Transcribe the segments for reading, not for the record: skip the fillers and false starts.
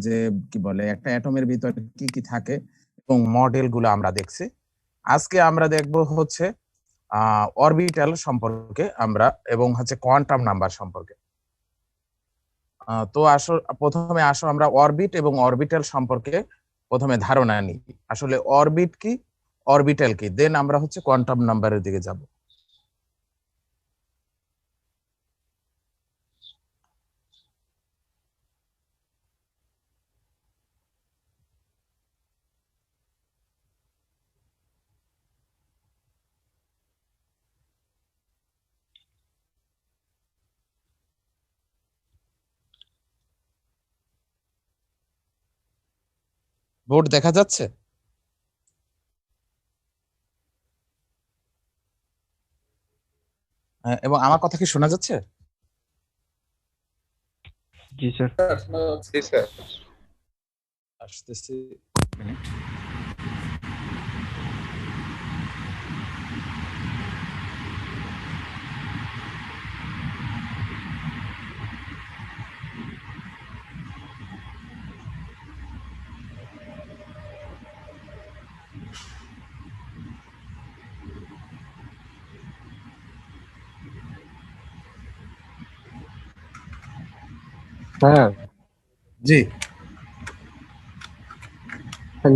যে কি বলে একটা অ্যাটমের ভিতরে কি কি থাকে এবং মডেলগুলো আমরা দেখছি। আজকে আমরা দেখব হচ্ছে অরবিটাল সম্পর্কে আমরা এবং হচ্ছে কোয়ান্টাম নাম্বার সম্পর্কে। তো প্রথমে আসো আমরা অরবিট এবং অরবিটাল সম্পর্কে প্রথমে ধারণা নিই। আসলে অরবিট কি, অরবিটাল কি, দেন আমরা হচ্ছে কোয়ান্টাম নাম্বারের দিকে যাব। বোর্ড দেখা যাচ্ছে? এবং আমার কথা কি শোনা যাচ্ছে? জি স্যার। জি স্যার। আসতেছি মিনিট। হ্যাঁ জি,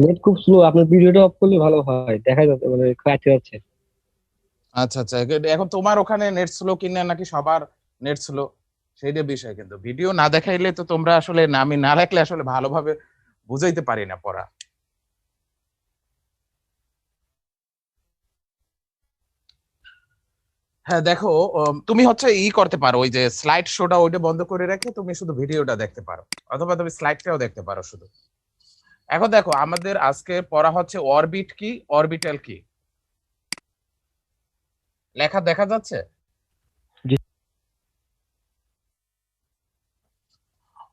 নেট খুব স্লো, আপনার ভিডিওটা অফ করলে ভালো হয়, দেখা যাচ্ছে মানে কাটতে যাচ্ছে। আচ্ছা আচ্ছা। এখন তোমার ওখানে নেট স্লো কিনা নাকি সবার নেট স্লো সেইটা বিষয়, কিন্তু ভিডিও না দেখাইলে তো তোমরা আসলে আমি না রাখলে আসলে ভালোভাবে বুঝাইতে পারি না পড়া। হ্যাঁ দেখো, তুমি হচ্ছে করতে পারো, ওই যে স্লাইড শোটা ওইটা বন্ধ করে রেখে তুমি শুধু ভিডিওটা দেখতে পারো, অথবা তুমি স্লাইডটাও দেখতে পারো শুধু। এখন দেখো আমাদের আজকে পড়া হচ্ছে অরবিট কি, অরবিটাল কি। লেখা দেখা যাচ্ছে? জি।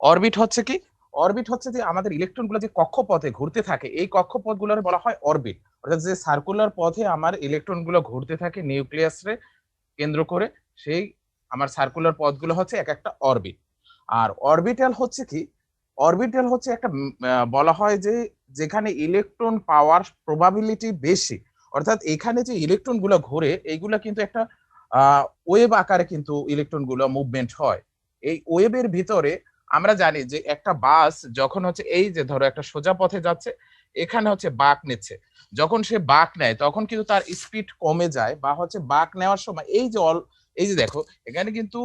অরবিট হচ্ছে কি? অরবিট হচ্ছে যে আমাদের ইলেকট্রনগুলো যে কক্ষপথে ঘুরতে থাকে, এই কক্ষপথগুলোর বলা হয় অরবিট। অর্থাৎ যে সার্কুলার পথে আমার ইলেকট্রনগুলো ঘুরতে থাকে নিউক্লিয়াসে কেন্দ্র করে, সেই আমার সার্কুলার পথগুলো হচ্ছে এক একটা অরবিট। আর অরবিটাল হচ্ছে কি? অরবিটাল হচ্ছে একটা বলা হয় যে যেখানে ইলেকট্রন পাওয়ার প্রবাবিলিটি বেশি, অর্থাৎ এখানে যে ইলেকট্রন গুলো ঘুরে এইগুলা কিন্তু একটা ওয়েভ আকারে কিন্তু ইলেকট্রন গুলো মুভমেন্ট হয়। এই ওয়েবের ভিতরে আমরা জানি যে একটা বাস যখন হচ্ছে এই যে ধরো একটা সোজা পথে যাচ্ছে, এখানে হচ্ছে বাঁক নিচ্ছে, যখন সে বাঁক নেয় তখন কিন্তু তার স্পিড কমে যায়, বা হচ্ছে বাঁক নেওয়ার সময় এই যে দেখো এখানে কিন্তু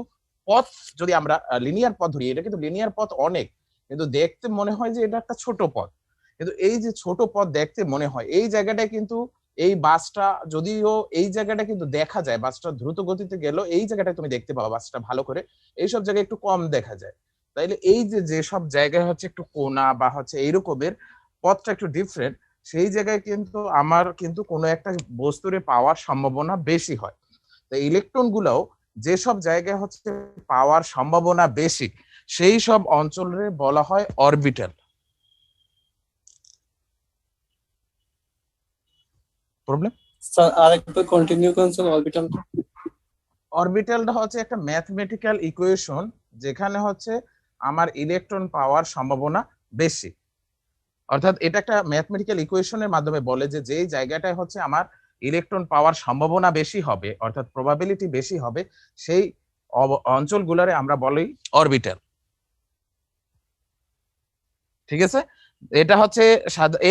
পথ, যদি আমরা লিনিয়ার পথ ধরি, এটা কিন্তু লিনিয়ার পথ অনেক, কিন্তু দেখতে মনে হয় যে এটা একটা ছোট পথ। কিন্তু এই যে ছোট পথ দেখতে মনে হয়, এই জায়গাটায় কিন্তু এই বাসটা, যদিও এই জায়গাটা কিন্তু দেখা যায় বাসটা দ্রুত গতিতে গেল, এই জায়গাটায় তুমি দেখতে পাবো বাসটা ভালো করে, এইসব জায়গায় একটু কম দেখা যায়। তাইলে এই যে যেসব জায়গায় হচ্ছে একটু কোনা বা হচ্ছে এইরকমের পথটা একটু ডিফারেন্ট, সেই জায়গায় কিন্তু আমার কিন্তু কোনো একটা বস্তুরে পাওয়ার সম্ভাবনা বেশি হয়। তো ইলেকট্রন গুলাও যেসব জায়গায় হচ্ছে পাওয়ার সম্ভাবনা বেশি, সেই সব অঞ্চলে বলা হয় অরবিটাল। প্রবলেম? স্যার আরেকবার কন্টিনিউ করুন স্যার অরবিটালটা। অরবিটালটা হচ্ছে একটা ম্যাথমেটিক্যাল ইকুয়েশন যেখানে হচ্ছে আমার ইলেকট্রন পাওয়ার সম্ভাবনা বেশি। অর্থাৎ এটা একটা ম্যাথমেটিক্যাল ইকুয়েশনের মাধ্যমে বলে যে যেই জায়গাটায় হচ্ছে আমার ইলেকট্রন পাওয়ার সম্ভাবনা বেশি হবে, অর্থাৎ প্রবাবিলিটি বেশি হবে, সেই অঞ্চলগুলোরে আমরা বলি অরবিটাল। ঠিক আছে? এটা হচ্ছে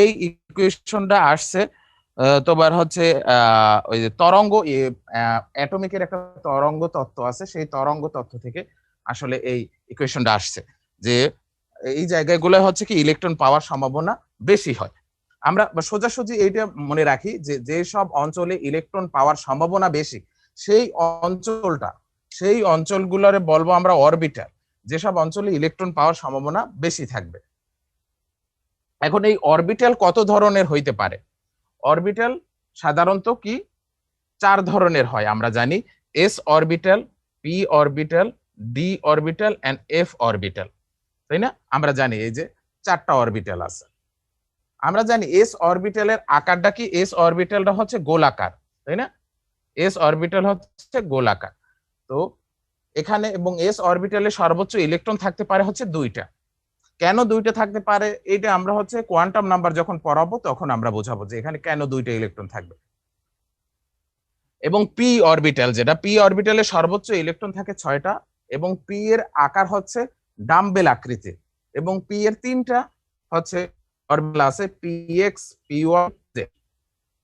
এই ইকুয়েশনটা আসছে তোমার হচ্ছে ওই যে তরঙ্গ অ্যাটমিকের একটা তরঙ্গ তত্ত্ব আছে, সেই তরঙ্গ তত্ত্ব থেকে আসলে এই ইকুয়েশনটা আসছে যে এই জায়গাগুলো হচ্ছে কি ইলেকট্রন পাওয়ার সম্ভাবনা বেশি হয়। আমরা সোজাসুজি এইটা মনে রাখি যে যেসব অঞ্চলে ইলেকট্রন পাওয়ার সম্ভাবনা বেশি, সেই অঞ্চলগুলোরে বলবো আমরা অরবিটাল, যেসব অঞ্চলে ইলেকট্রন পাওয়ার সম্ভাবনা বেশি থাকবে। এখন এই অরবিটাল কত ধরনের হইতে পারে? অরবিটাল সাধারণত কি 4 ধরনের হয় আমরা জানি, S orbital, P orbital, D orbital and F orbital, তাই না? আমরা জানি এই যে 4টা অরবিটাল আছে। আমরা জানি এস অরবিটালের আকারটা কি, এস অরবিটালটা হচ্ছে গোলাকার, তাই না? এস অরবিটাল হচ্ছে গোলাকার। তো এখানে এবং এস অরবিটালে সর্বোচ্চ ইলেকট্রন থাকতে পারে হচ্ছে 2টা। কেন দুইটা থাকতে পারে এটা আমরা হচ্ছে কোয়ান্টাম নাম্বার যখন পড়াবো তখন আমরা বোঝাবো যে এখানে কেন দুইটা ইলেকট্রন থাকবে। এবং পি অরবিটাল, যেটা পি অরবিটালে সর্বোচ্চ ইলেকট্রন থাকে 6টা এবং পি এর আকার হচ্ছে ডাম্বেল আকৃতির, এবং পি এর 3টা হচ্ছে অরবিটাল আছে, P X, P Y, Z.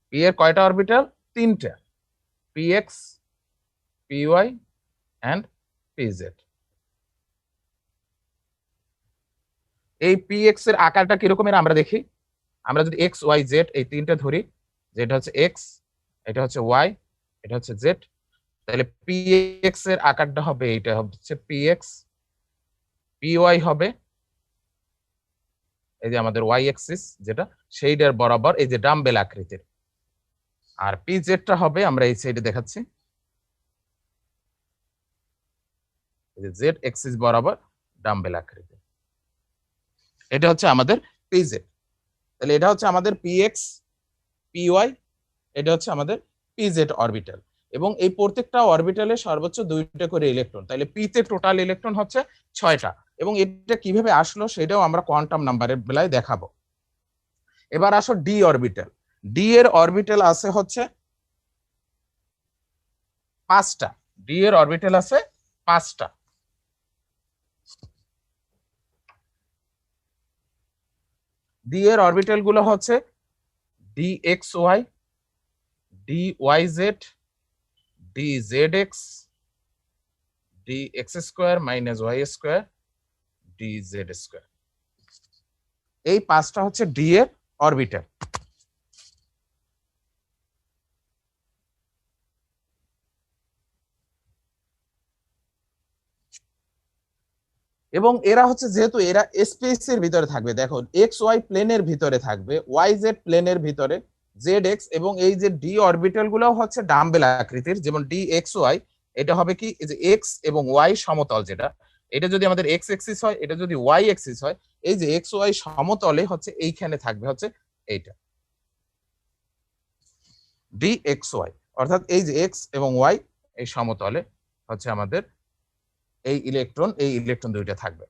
P এর কয়টা অরবিটাল? 3টা, P X, P Y and P Z. এই পি এক্স এর আকারটা কিরকমের আমরা দেখি। আমরা যদি এক্স ওয়াই জেড এই 3টা ধরি, যেটা হচ্ছে এক্স, এটা হচ্ছে ওয়াই, এটা হচ্ছে জেড, তাহলে পি এক্স এর আকারটা হবে এইটা হচ্ছে পি এক্স, পি ওয়াই হবে এই যে আমাদের ওয়াই এক্সিস যেটা সেইটার বরাবর এই যে ডাম্বেল আকৃতির, আর পি জেডটা হবে আমরা এই সাইডে দেখাচ্ছি এই যে জেড এক্সিস বরাবর ডাম্বেল আকৃতির। এটা হচ্ছে আমাদের পি জেড। তাহলে এটা হচ্ছে আমাদের পি এক্স, পি ওয়াই, এটা হচ্ছে আমাদের পি জেড অরবিটাল, এবং এই প্রত্যেকটা অরবিটালে সর্বোচ্চ 2টা করে ইলেকট্রন, তাহলে পি তে টোটাল ইলেকট্রন হচ্ছে 6টা। এবং এটা কিভাবে আসলো সেটাও আমরা কোয়ান্টাম নাম্বারের বেলায় দেখাবো। এবার আসো ডি অরবিটাল। ডি এর অরবিটাল আছে হচ্ছে 5টা। ডি এর অরবিটাল আছে 5টা। ডি এর অরবিটাল গুলো হচ্ছে D X Y, D Y Z, D Z X, D X square minus Y square, D Z square. এই 5টা হচ্ছে ডি এর অরবিটাল। এবং এরা হচ্ছে যেহেতু এরা স্পেসের ভিতরে থাকবে, দেখো এক্স ওয়াই প্লেনের ভিতরে থাকবে, ওয়াই জেড প্লেনের ভিতরে, জেড এক্স, এবং এই যে ডি অরবিটাল গুলো হচ্ছে ডাম্বেল আকৃতির, যেমন ডি এক্স ওয়াই এটা হবে কি এই যে এক্স এবং ওয়াই সমতল, যেটা এটা যদি আমাদের এক্স এক্সিস হয়, এটা যদি ওয়াই এক্সিস হয়, এই যে এক্স ওয়াই সমতলে হচ্ছে এইখানে থাকবে হচ্ছে এইটা ডি এক্স ওয়াই, অর্থাৎ এই যে এক্স এবং ওয়াই এই সমতলে হচ্ছে আমাদের এই ইলেকট্রন দুইটা থাকবে।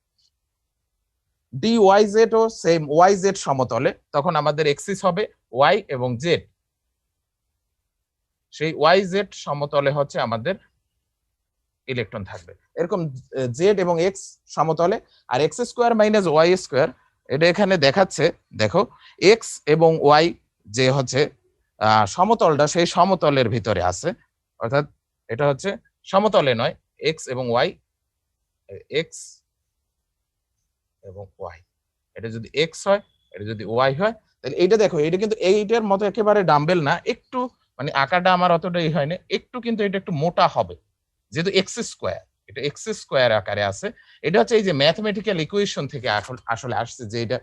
ডি ওয়াই জেড ও সেম ওয়াই জেড সমতলে, তখন আমাদের এক্সিস হবে ওয়াই এবং জেড, সেই ওয়াই জেড সমতলে হচ্ছে আমাদের ইলেকট্রন থাকবে। এরকম জেড এবং এক্স সমতলে, আর X square minus Y square এটা এখানে দেখাচ্ছে, দেখো এক্স এবং ওয়াই যে হচ্ছে সমতলটা সেই সমতলের ভিতরে আছে, অর্থাৎ এটা হচ্ছে সমতলে নয়, এক্স এবং ওয়াই, এক্স এবং ওয়াই, এটা যদি এক্স হয় এটা যদি ওয়াই হয়, তাহলে এইটা দেখো এটা কিন্তু এইটার মতো একেবারে ডাম্বেল না, একটু মানে আকারটা আমার অতটাই হয় না, একটু কিন্তু এটা একটু মোটা হবে, যেহেতু এক্স স্কোয়ার, এটা এক্স স্কোয়ার আকারে আছে। এটা হচ্ছে এই যে ম্যাথমেটিক্যাল ইকুয়েশন থেকে আসলে আসছে যে এটা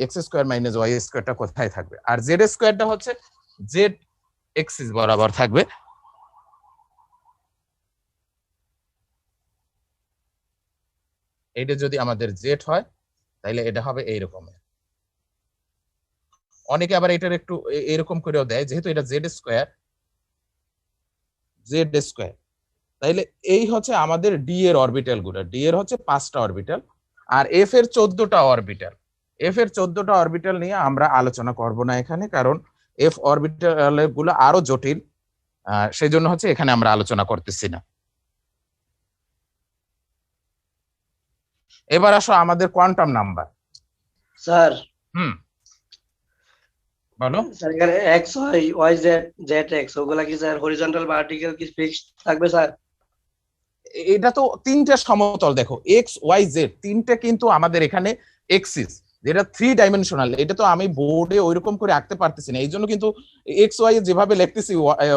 এক্স স্কোয়ার মাইনাস ওয়াই স্কোয়ারটা কোথায় থাকবে, আর জেড স্কোয়ারটা হচ্ছে জেড এক্সিস বরাবর থাকবে। এইটা যদি আমাদের জেড হয় তাহলে এটা হবে এইরকমের। অনেকে আবার এটার একটু এরকম করেও দেয়, যেহেতু এটা জেড স্কোয়ার, তাইলে এই হচ্ছে আমাদের ডি এর অরবিটাল গুলো। ডি এর হচ্ছে 5টা অরবিটাল, আর এফ এর 14টা অরবিটাল। এফ এর 14টা অরবিটাল নিয়ে আমরা আলোচনা করব না এখানে, কারণ এফ অরবিটাল গুলো আরো জটিল, সেই জন্য হচ্ছে এখানে আমরা আলোচনা করতেছি না। এবার আসো আমাদের কোয়ান্টাম নাম্বার। স্যার বলো। স্যার এখানে X Y Y Z Z X ওগুলা কি স্যার হরিজন্টাল ভার্টিক্যাল কি ফিক্সড থাকবে স্যার? এটা তো 3টে সমতল, দেখো এক্স ওয়াই জেড 3টে কিন্তু আমাদের এখানে এক্সিস, যেটা 3 ডাইমেনশনাল, এটা তো আমি বোর্ডে ওইরকম করে আঁকতে পারতেছি না, এই জন্য কিন্তু এক্স ওয়াই যেভাবে লিখতেছি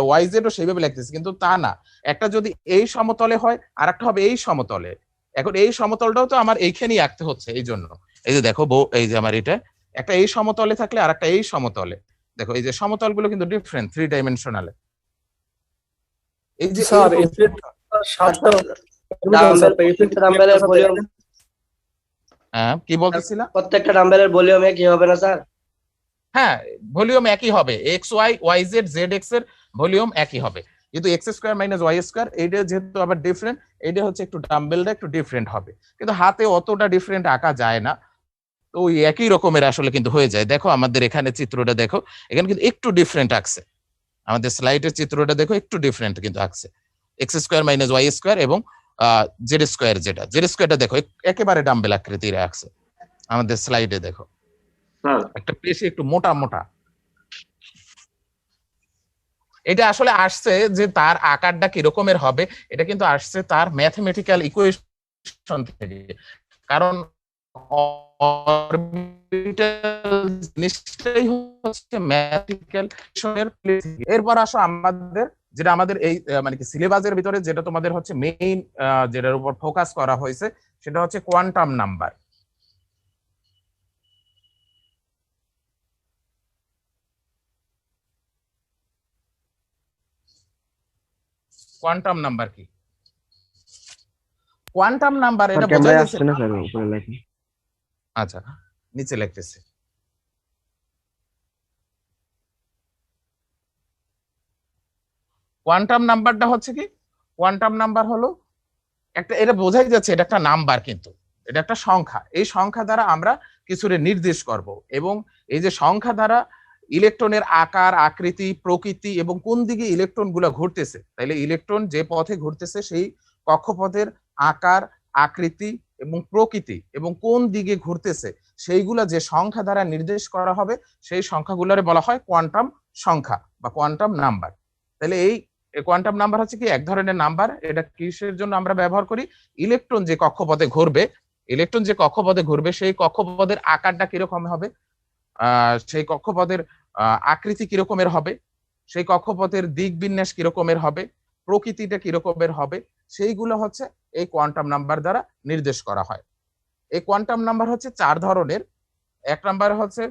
ওয়াই জেড ও সেইভাবে লিখতেছি, কিন্তু তা না, একটা যদি এই সমতলে হয় আর একটা হবে এই সমতলে। এখন এই সমতলটাও তো আমার এইখানেই আঁকতে হচ্ছে, এই জন্য এই যে দেখো এই যে আমার এটা একটা এই সমতলে থাকলে আর একটা এই সমতলে, দেখো এই যে সমতলগুলো কিন্তু ডিফারেন্ট 3 ডাইমেনশনালে। এই যে স্যার ডাম্বেলের ভলিউম হ্যাঁ কি বলতেছিলাম, প্রত্যেকটা ডাম্বেলের ভলিউম একই হবে না স্যার? হ্যাঁ ভলিউম একই হবে, X Y Y Z Z X এর ভলিউম একই হবে, কিন্তু X square minus Y square এইটা যেহেতু আবার ডিফারেন্ট, এইটা হচ্ছে একটু ডাম্বেলটা একটু ডিফারেন্ট হবে, কিন্তু হাতে অতটা ডিফারেন্ট আঁকা যায় না। তো ওই একই রকমের আসলে কিন্তু হয়ে যায়। দেখো আমাদের এখানে চিত্রটা দেখো, এখানে কিন্তু একটু ডিফারেন্ট আঁকছে, আমাদের স্লাইডের চিত্রটা দেখো একটু ডিফারেন্ট কিন্তু আঁকছে, X square minus Y square এবং জেড স্কোয়ার, জেড স্কোয়ারটা দেখো একেবারে ডাম্বেল আকৃতির আঁকছে আমাদের স্লাইডে দেখো, একটা বেশি একটু মোটা মোটা। এটা আসলে আসছে যে তার আকারটা কিরকমের হবে, এটা কিন্তু আসছে তার ম্যাথমেটিক্যাল ইকুয়েশন থেকে, কারণ অরবিটাল জিনিসটাই হচ্ছে ম্যাথমেটিক্যাল ইকুয়েশনের প্লেস। এরপর আসো আমাদের যেটা আমাদের এই মানে কি সিলেবাসের ভিতরে যেটা তোমাদের হচ্ছে মেইন যেটার উপর ফোকাস করা হয়েছে সেটা হচ্ছে কোয়ান্টাম নাম্বার। কোয়ান্টাম নাম্বার কি? কোয়ান্টাম নাম্বার এটা বোঝা ক্যামেরায় যাচ্ছে আসছে না স্যার, উপরে লেখা। আচ্ছা নিচে লিখতেছে। কোয়ান্টাম নাম্বারটা হচ্ছে কি, কোয়ান্টাম নাম্বার হলো একটা, এটা বোঝাই যাচ্ছে এটা একটা নাম্বার, কিন্তু এটা একটা সংখ্যা। এই সংখ্যা দ্বারা আমরা কিছুরে নির্দেশ করব, এবং এই যে সংখ্যা দ্বারা ইলেকট্রনের আকার, আকৃতি, প্রকৃতি এবং কোন দিকে ইলেকট্রন গুলো ঘুরতেছে, তাইলে ইলেকট্রন যে পথে ঘুরতেছে সেই কক্ষপথের আকার, আকৃতি এবং প্রকৃতি এবং কোন দিকে ঘুরতেছে সেইগুলা যে সংখ্যা দ্বারা নির্দেশ করা হবে, সেই সংখ্যাগুলোরে বলা হয় কোয়ান্টাম সংখ্যা বা কোয়ান্টাম নাম্বার। তাহলে এই কোয়ান্টাম নাম্বার হচ্ছে কি এক ধরনের নাম্বার। এটা কিসের জন্য আমরা ব্যবহার করি? ইলেকট্রন যে কক্ষপথে ঘুরবে, ইলেকট্রন যে কক্ষপথে ঘুরবে সেই কক্ষপথের আকারটা কিরকম হবে, সেই কক্ষপথের আকৃতি কিরকমের হবে, সেই কক্ষপথের দিক বিন্যাস কিরকমের হবে, প্রকৃতিটা কিরকমের হবে, সেইগুলো হচ্ছে এই কোয়ান্টাম নাম্বার দ্বারা নির্দেশ করা হয়। এই কোয়ান্টাম নাম্বার হচ্ছে 4 ধরনের। এক নাম্বার হচ্ছে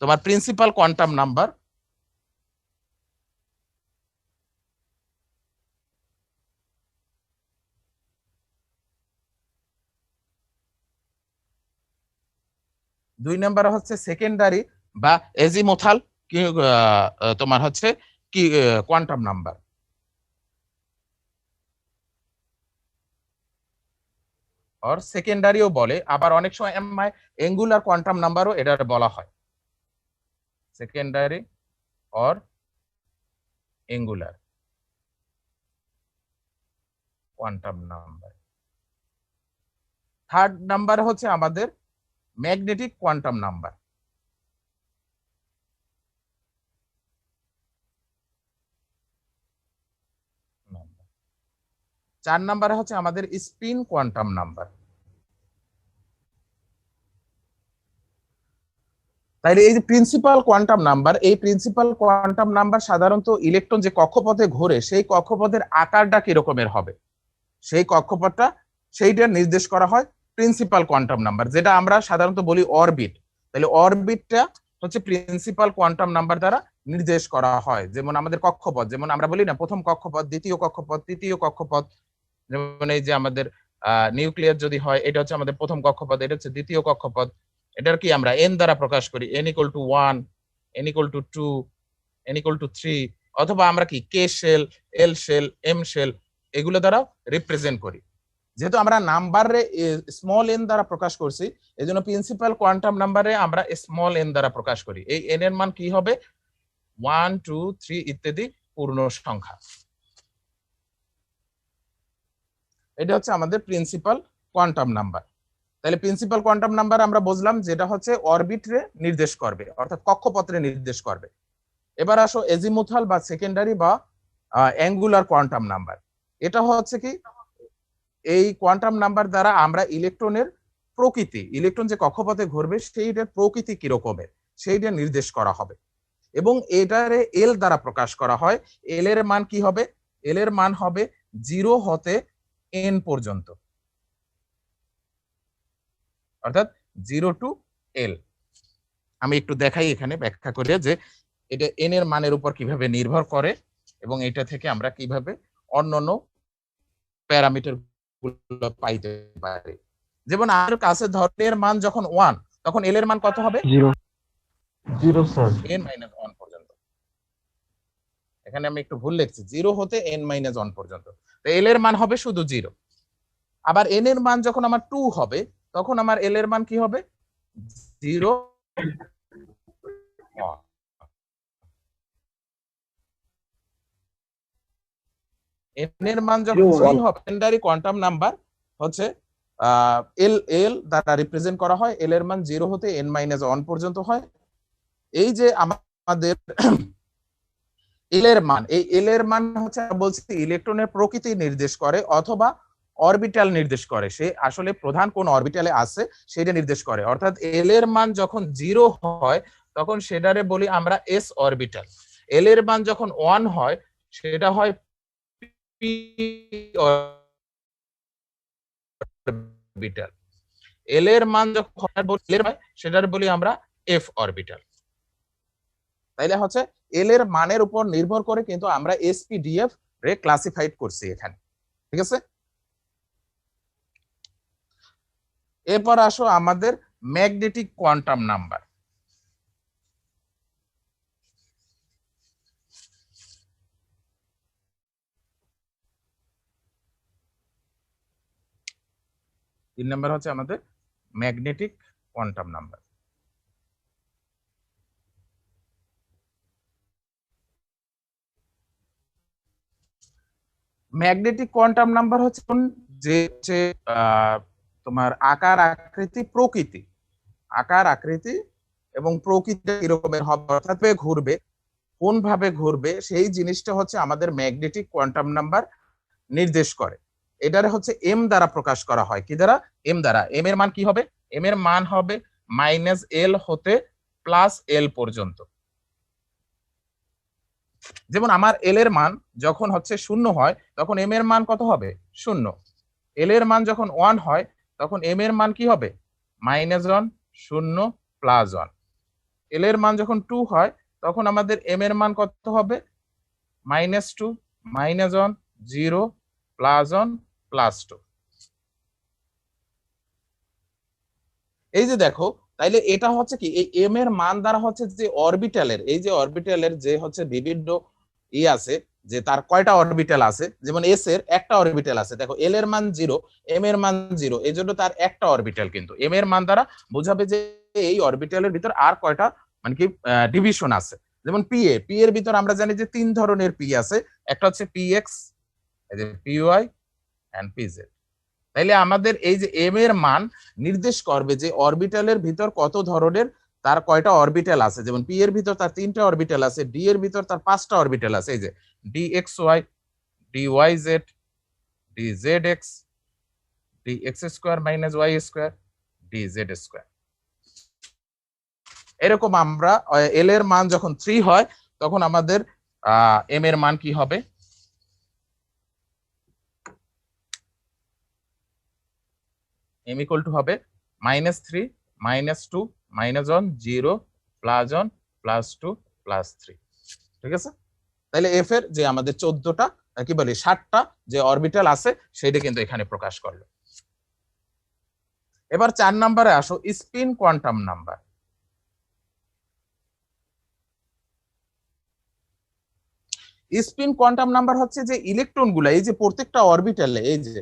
তোমার প্রিন্সিপাল কোয়ান্টাম নাম্বার, দুই নাম্বার হচ্ছে সেকেন্ডারি বা এজিমুথাল তোমার হচ্ছে কি কোয়ান্টাম নাম্বার। আর সেকেন্ডারিও বলে, আবার অনেক সময় অ্যাঙ্গুলার কোয়ান্টাম নাম্বারও এটা বলা হয়, secondary or angular quantum number. Third number হচ্ছে আমাদের ম্যাগনেটিক কোয়ান্টাম নাম্বার। চার নাম্বারে হচ্ছে আমাদের স্পিন কোয়ান্টাম নাম্বার। তাইলে এই যে প্রিন্সিপাল কোয়ান্টাম নাম্বার, এই প্রিন্সিপাল কোয়ান্টাম নাম্বার সাধারণত ইলেকট্রন যে কক্ষপথে ঘোরে সেই কক্ষপথের আকারটা কিরকমের হবে, সেই কক্ষপথটা সেইটা নির্দেশ করা হয় প্রিন্সিপাল কোয়ান্টাম নাম্বার, যেটা আমরা সাধারণত বলি অরবিট। তাহলে অরবিটটা হচ্ছে প্রিন্সিপাল কোয়ান্টাম নাম্বার দ্বারা নির্দেশ করা হয়। যেমন আমাদের কক্ষপথ, যেমন আমরা বলি না প্রথম কক্ষপথ, দ্বিতীয় কক্ষপথ, তৃতীয় কক্ষপথ, যেমন এই যে আমাদের নিউক্লিয়াস যদি হয় এটা হচ্ছে আমাদের প্রথম কক্ষপথ, এটা হচ্ছে দ্বিতীয় কক্ষপথ। এটার কি আমরা এন দ্বারা প্রকাশ করি, n = 1, n = 2, n = 3, অথবা আমরা কি কে শেল, এল শেল, এম শেল এগুলো দ্বারা রিপ্রেজেন্ট করি। যেহেতু আমরা নাম্বারে স্মল এন দ্বারা প্রকাশ করছি, এজন্য প্রিন্সিপাল কোয়ান্টাম নাম্বারে আমরা স্মল এন দ্বারা প্রকাশ করি। এই এন এর মান কি হবে 1, 2, 3 ইত্যাদি পূর্ণ সংখ্যা। এটা হচ্ছে আমাদের প্রিন্সিপাল কোয়ান্টাম নাম্বার। তাহলে প্রিন্সিপাল কোয়ান্টাম নাম্বার আমরা বুঝলাম যেটা হচ্ছে অরবিটরে নির্দেশ করবে, অর্থাৎ কক্ষপথে নির্দেশ করবে। এবার আসো এজিমুথাল বা সেকেন্ডারি বা অ্যাঙ্গুলার কোয়ান্টাম নাম্বার। এটা হচ্ছে কি এই কোয়ান্টাম নাম্বার দ্বারা আমরা ইলেকট্রনের প্রকৃতি, ইলেকট্রন যে কক্ষপথে ঘুরবে সেইটার প্রকৃতি কিরকমের সেইটা নির্দেশ করা হবে, এবং এটারে এল দ্বারা প্রকাশ করা হয়। এল এর মান কি হবে? এল এর মান হবে 0 হতে n পর্যন্ত, অর্থাৎ 0 to l। আমি একটু দেখাই এখানে ব্যাখ্যা করে যে এটা n এর মানের উপর কিভাবে নির্ভর করে এবং এটা থেকে আমরা কিভাবে অন্যান্য প্যারামিটার গুলো পাইতে পারি। যেমন আর কাছে ধরের মান যখন 1 তখন l এর মান কত হবে? 0 স্যার, n - 1 পর্যন্ত। এখানে আমি একটু ভুল লিখছি, 0 হতে n - 1 পর্যন্ত। তো l এর মান হবে শুধু 0। আবার n এর মান যখন আমার 2 হবে তখন আমার l এর মান কি হবে 0 n এর মান যখন 3 হবে সেকেন্ডারি কোয়ান্টাম নাম্বার হচ্ছে এল দ্বারা রিপ্রেজেন্ট করা হয়। এল এর মান 0 হতে n-1 পর্যন্ত হয়। এই যে আমাদের এল এর মান, এই এল এর মান হচ্ছে বলছি ইলেকট্রনের প্রকৃতি নির্দেশ করে অথবা অরবিটাল নির্দেশ করে, সে আসলে প্রধান কোন অরবিটালে আছে সেটা নির্দেশ করে। অর্থাৎ এল এর মান যখন 0 হয় তখন সেটারে বলি আমরা এস অরবিটাল। এল এর মান যখন 1 হয় সেটা হয় পি অরবিটাল। এল এর মান যখন সেটার বলি আমরা এফ অরবিটাল। তাইলে হচ্ছে এল এর মানের উপর নির্ভর করে কিন্তু আমরা এসপিডিএফ রে ক্লাসিফাইড করছি এখানে, ঠিক আছে। এরপর আসো আমাদের ম্যাগনেটিক কোয়ান্টাম নাম্বার। তিন নাম্বার হচ্ছে আমাদের magnetic quantum number. Magnetic quantum number হচ্ছে যে তোমার আকার আকৃতি প্রকৃতি, আকার আকৃতি এবং প্রকৃতি এরকমের হবে, অর্থাৎ ঘুরবে, কোন ভাবে ঘুরবে সেই জিনিসটা হচ্ছে আমাদের ম্যাগনেটিক কোয়ান্টাম নাম্বার নির্দেশ করে। এটারে হচ্ছে এম দ্বারা প্রকাশ করা হয়। কি দ্বারা? এম দ্বারা। এম এর মান কি হবে? এম এর মান হবে -L হতে +L পর্যন্ত। যেমন আমার এল এর মান যখন হচ্ছে 0 হয় তখন এম এর মান কত হবে? 0। এল এর মান যখন 1 হয় তখন এম এর মান কি হবে? -1 0 +1। এল এর মান যখন 2 হয় তখন আমাদের এম এর মান কত হবে? -2 -1 0 +1 +2। এই যে দেখো, তাইলে এটা হচ্ছে কি এই এম এর মান দ্বারা হচ্ছে যে অরবিটালের, এই যে অরবিটালের যে হচ্ছে বিভিন্ন আছে যে তার কয়টা অরবিটাল আছে, যেমন এস এর একটা অরবিটাল আছে। দেখো এল এর মান 0, এম এর মান 0, এই জন্য তার একটা অরবিটাল, কিন্তু এম এর মান দ্বারা বোঝাবে যে এই অরবিটালের ভিতর আর কয়টা মানে কি ডিভিশন আছে। যেমন পি এর ভিতর আমরা জানি যে 3 ধরনের পি আছে, একটা হচ্ছে পিএক্স, এই যে পিওয়াই এন্ড পিজেড। তাইলে আমাদের এই যে এম এর মান নির্দেশ করবে যে অরবিটালের ভিতর কত ধরনের তার কয়টা অরবিটাল আছে। যেমন পি এর ভিতর তার 3টা অরবিটাল আছে, ডি এর ভিতর তার 5টা অরবিটাল আছে, এই যে D X Y, D Y Z, D Z X, D X square minus Y square, D Z square. এরকম আমরা এল এর মান যখন 3 হয় তখন আমাদের এম এর মান কি হবে? m equal to হবে -3 -2 -1 0 +1 +2 +3, ঠিক আছে। তাহলে এফ এর যে আমাদের 14টা কি বলি 60টা যে অরবিটাল আছে সেটা কিন্তু এখানে প্রকাশ করলো। এবার 4 নম্বরে আসো, spin quantum number. Spin quantum number হচ্ছে যে ইলেকট্রন গুলা এই যে প্রত্যেকটা অরবিটালে, এই যে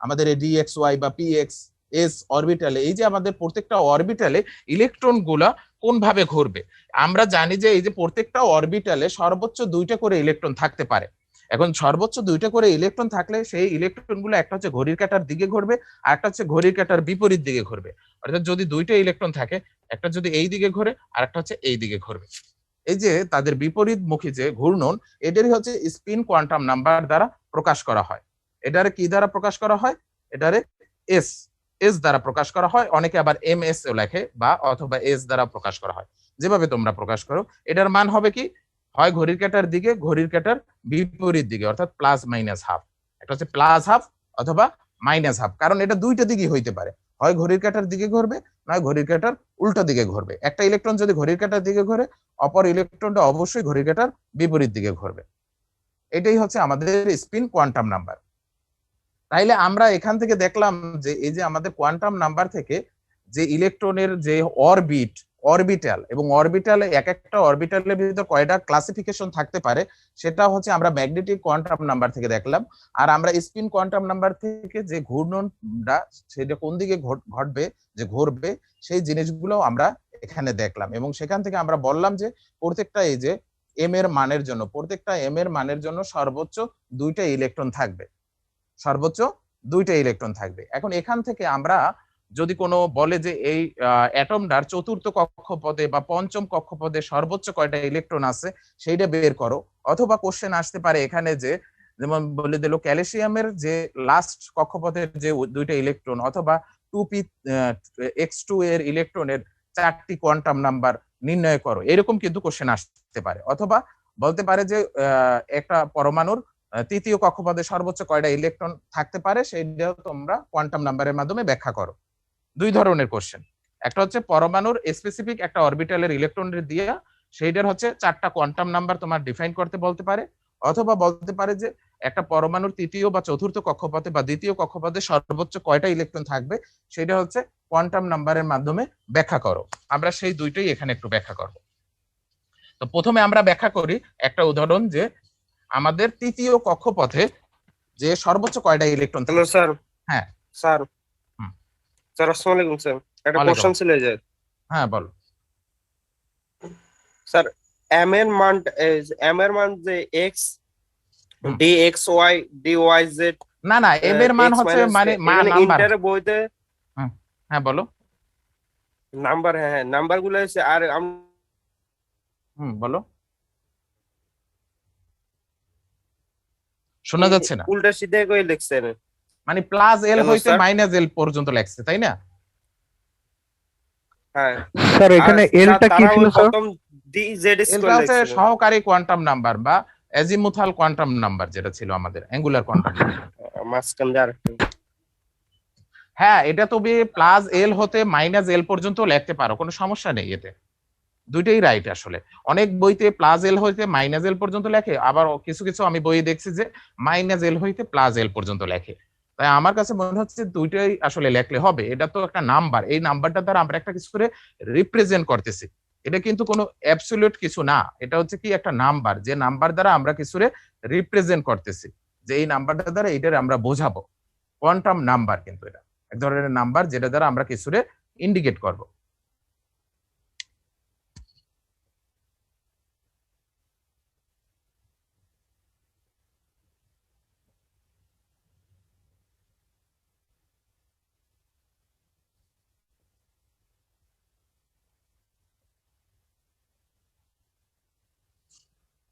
আমাদের ডিএক্স ওয়াই বা পিএক্স এস অরবিটালে, এই যে আমাদের প্রত্যেকটা অরবিটালে ইলেকট্রন গুলা কোন ভাবে ঘুরবে। আমরা জানি যে এই যে প্রত্যেকটা অরবিটালে সর্বোচ্চ 2টা করে ইলেকট্রন থাকতে পারে। এখন সর্বোচ্চ 2টা করে ইলেকট্রন থাকলে সেই ইলেকট্রন গুলো একটা হচ্ছে ঘড়ির কাঁটার দিকে ঘুরবে আর একটা হচ্ছে ঘড়ির কাঁটার বিপরীত দিকে ঘুরবে। অর্থাৎ যদি 2টা ইলেকট্রন থাকে, একটা যদি এই দিকে ঘুরে আর একটা হচ্ছে এই দিকে ঘুরবে, এই যে তাদের বিপরীতমুখী যে ঘূর্ণন, এটারই হচ্ছে স্পিন কোয়ান্টাম নাম্বার দ্বারা প্রকাশ করা হয়। এটারে কি দ্বারা প্রকাশ করা হয়? এটারে এস দ্বারা প্রকাশ করা হয়। অনেকে আবার এম এস লেখে বা অথবা এস দ্বারা প্রকাশ করা হয়, যেভাবে তোমরা প্রকাশ করো। এটার মান হবে কি হয় ঘড়ির কাঁটার দিকে, ঘড়ির কাঁটার বিপরীত দিকে, অর্থাৎ +-1/2। একটা হচ্ছে +1/2 অথবা -1/2, কারণ এটা 2টা দিকই হইতে পারে, হয় ঘড়ির কাঁটার দিকে ঘুরবে নয় ঘড়ির কাঁটার উল্টো দিকে ঘুরবে। একটা ইলেকট্রন যদি ঘড়ির কাঁটার দিকে ঘুরে, অপর ইলেকট্রনটা অবশ্যই ঘড়ির কাঁটার বিপরীত দিকে ঘুরবে। এটাই হচ্ছে আমাদের স্পিন কোয়ান্টাম নাম্বার। তাইলে আমরা এখান থেকে দেখলাম যে এই যে আমাদের কোয়ান্টাম নাম্বার থেকে যে ইলেকট্রনের যে অরবিটাল এবং অরবিটালে এক একটা অরবিটালের ভিতরে কয়টা ক্লাসিফিকেশন থাকতে পারে সেটা হচ্ছে আমরা ম্যাগনেটিক কোয়ান্টাম নাম্বার থেকে দেখলাম। আর আমরা স্পিন কোয়ান্টাম নাম্বার থেকে যে ঘূর্ণনটা সেটা কোন দিকে ঘটবে, যে ঘুরবে, সেই জিনিসগুলো আমরা এখানে দেখলাম। এবং সেখান থেকে আমরা বললাম যে প্রত্যেকটা এই যে এম এর মানের জন্য সর্বোচ্চ 2টা ইলেকট্রন থাকবে, সর্বোচ্চ 2টা ইলেকট্রন থাকবে। এখন এখান থেকে আমরা যদি কোনো বলে যে এই অ্যাটমটার চতুর্থ কক্ষপথে বা পঞ্চম কক্ষপথে সর্বোচ্চ কয়টা ইলেকট্রন আছে সেইটা বের করো, অথবা কোশ্চেন আসতে পারে এখানে যে যেমন বলে দিল ক্যালসিয়ামের যে লাস্ট কক্ষপথের যে 2টা ইলেকট্রন, অথবা 2p(x2) এর ইলেকট্রনের 4টি কোয়ান্টাম নাম্বার নির্ণয় করো, এরকম কিন্তু কোশ্চেন আসতে পারে। অথবা বলতে পারে যে একটা পরমাণুর তৃতীয় কক্ষপথে সর্বোচ্চ কয়টা ইলেকট্রন থাকতে পারে সেইটাও তোমরা কোয়ান্টাম নাম্বারের মাধ্যমে ব্যাখ্যা করো। 2 ধরনের কোশ্চেন, একটা হচ্ছে পরমাণুর স্পেসিফিক একটা অরবিটালের ইলেকট্রনের দিয়ে সেইটার হচ্ছে 4টা কোয়ান্টাম নাম্বার তোমার ডিফাইন করতে বলতে পারে, অথবা বলতে পারে যে একটা পরমাণুর তৃতীয় বা চতুর্থ কক্ষপথে বা দ্বিতীয় কক্ষপথে সর্বোচ্চ কয়টা ইলেকট্রন থাকবে সেটা হচ্ছে কোয়ান্টাম নাম্বারের মাধ্যমে ব্যাখ্যা করো। আমরা সেই দুইটাই এখানে একটু ব্যাখ্যা করব। তো প্রথমে আমরা ব্যাখ্যা করি একটা উদাহরণ, যে আমাদের তৃতীয় কক্ষপথে যে সর্বোচ্চ কয়টা ইলেকট্রন থাকে। Hello sir. হ্যাঁ স্যার। হুম। স্যার আসসালামু আলাইকুম স্যার, একটা ওয়ালাইকুম কোশ্চেন ছিল যে হ্যাঁ বলো। স্যার এম এর মান যে X hmm. D X Y D Y Z, না না এম এর মান হচ্ছে মানে নাম্বার। ইন্টার বইতে হ্যাঁ বলো। নাম্বার, হ্যাঁ নাম্বার গুলো আছে। আর বলো, শোনা যাচ্ছে না, উল্টা সিধে করে লিখছেন, মানে প্লাস এল Hello, হইতে sir. মাইনাস এল পর্যন্ত লেখছে, তাই না? হ্যাঁ স্যার এখানে এলটা কি ছিল স্যার? প্রথম ডি জেড এলটা স্কোয়ার হচ্ছে লিখছেন। সহকারী কোয়ান্টাম নাম্বার বা অ্যাজিমুথাল কোয়ান্টাম নাম্বার, যেটা ছিল আমাদের অ্যাঙ্গুলার কোয়ান্টাম নাম্বার। মাঝখান দিয়ে আরেকটা। হ্যাঁ এটা তুমি প্লাস এল হতে মাইনাস এল পর্যন্ত লিখতে পারো, কোনো সমস্যা নেই এতে, দুইটাই রাইট। আসলে অনেক বইতে প্লাস এল হইতে মাইনাস এল পর্যন্ত লেখে, আবার কিছু কিছু আমি বইয়ে দেখছি যে মাইনাস এল হইতে প্লাস এল পর্যন্ত লেখে। তাই আমার কাছে মনে হচ্ছে দুইটাই আসলে লেখলে হবে। এটা তো একটা নাম্বার, এই নাম্বারটা দ্বারা আমরা একটা কিছু করে রিপ্রেজেন্ট করতেছি, এটা কিন্তু কোনো অ্যাবসলিউট কিছু না, এটা হচ্ছে কি একটা নাম্বার, যে নাম্বার দ্বারা আমরা কিছু রিপ্রেজেন্ট করতেছি, যে এই নাম্বারটা দ্বারা এটার আমরা বোঝাবো। কোয়ান্টাম নাম্বার কিন্তু এটা এক ধরনের নাম্বার যেটা দ্বারা আমরা কিছু ইন্ডিকেট করব।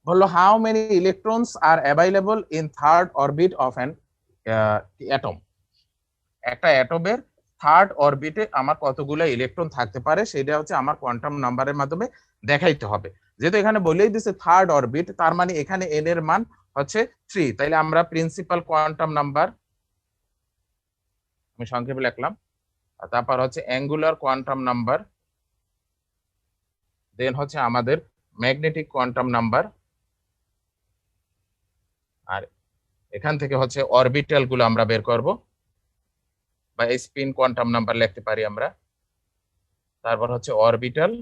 বললো how many electrons are available in third orbit of an atom. একটা অ্যাটমের থার্ড অরবিটে আমার কতগুলো ইলেকট্রন থাকতে পারে সেটা হচ্ছে আমার কোয়ান্টাম নাম্বারের মাধ্যমে দেখাইতে হবে। যেহেতু এখানে বলেই দিছে থার্ড অরবিট, তার মানে এখানে এন এর মান হচ্ছে 3, তাইলে আমরা প্রিন্সিপাল কোয়ান্টাম নাম্বার আমি সংক্ষেপে লিখলাম, তারপর হচ্ছে অ্যাঙ্গুলার কোয়ান্টাম নাম্বার, দেন হচ্ছে আমাদের ম্যাগনেটিক কোয়ান্টাম নাম্বার, আর এখান থেকে হচ্ছে অরবিটাল গুলো আমরা বের করব, বা স্পিন কোয়ান্টাম নাম্বার লিখতে পারি আমরা। তারপর হচ্ছে অরবিটাল,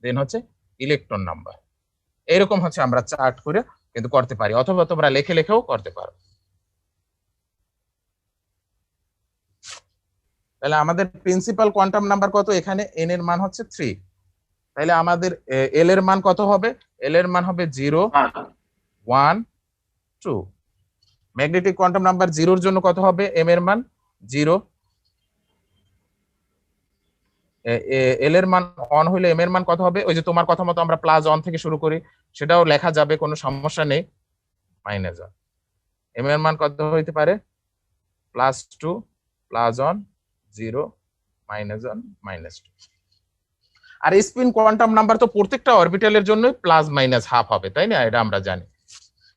দেন হচ্ছে ইলেকট্রন নাম্বার। এরকম হচ্ছে আমরা চার্ট করে কিন্তু করতে পারি, অথবা তোমরা লিখে লিখেও করতে পারো। তাহলে আমাদের প্রিন্সিপাল কোয়ান্টাম নাম্বার কত? এখানে এন এর মান হচ্ছে 3, তাহলে আমাদের এল এর মান কত হবে? এল এর মান হবে 0, 1, 2। ম্যাগনেটিক কোয়ান্টাম নাম্বার 0 এর জন্য কত হবে? এম এর মান 0, এল এর মান 1 হইলে এম এর মান কত হবে? ওই যে তোমার কথা মতো আমরা +1 থেকে শুরু করি, সেটাও লেখা যাবে, কোনো সমস্যা নেই, -1। এম এর মান কত হইতে পারে? +2, +1, 0, -1, -2। আর স্পিন কোয়ান্টাম নাম্বার তো প্রত্যেকটা অরবিটালের জন্য +-1/2 হবে, তাই না? এটা আমরা জানি।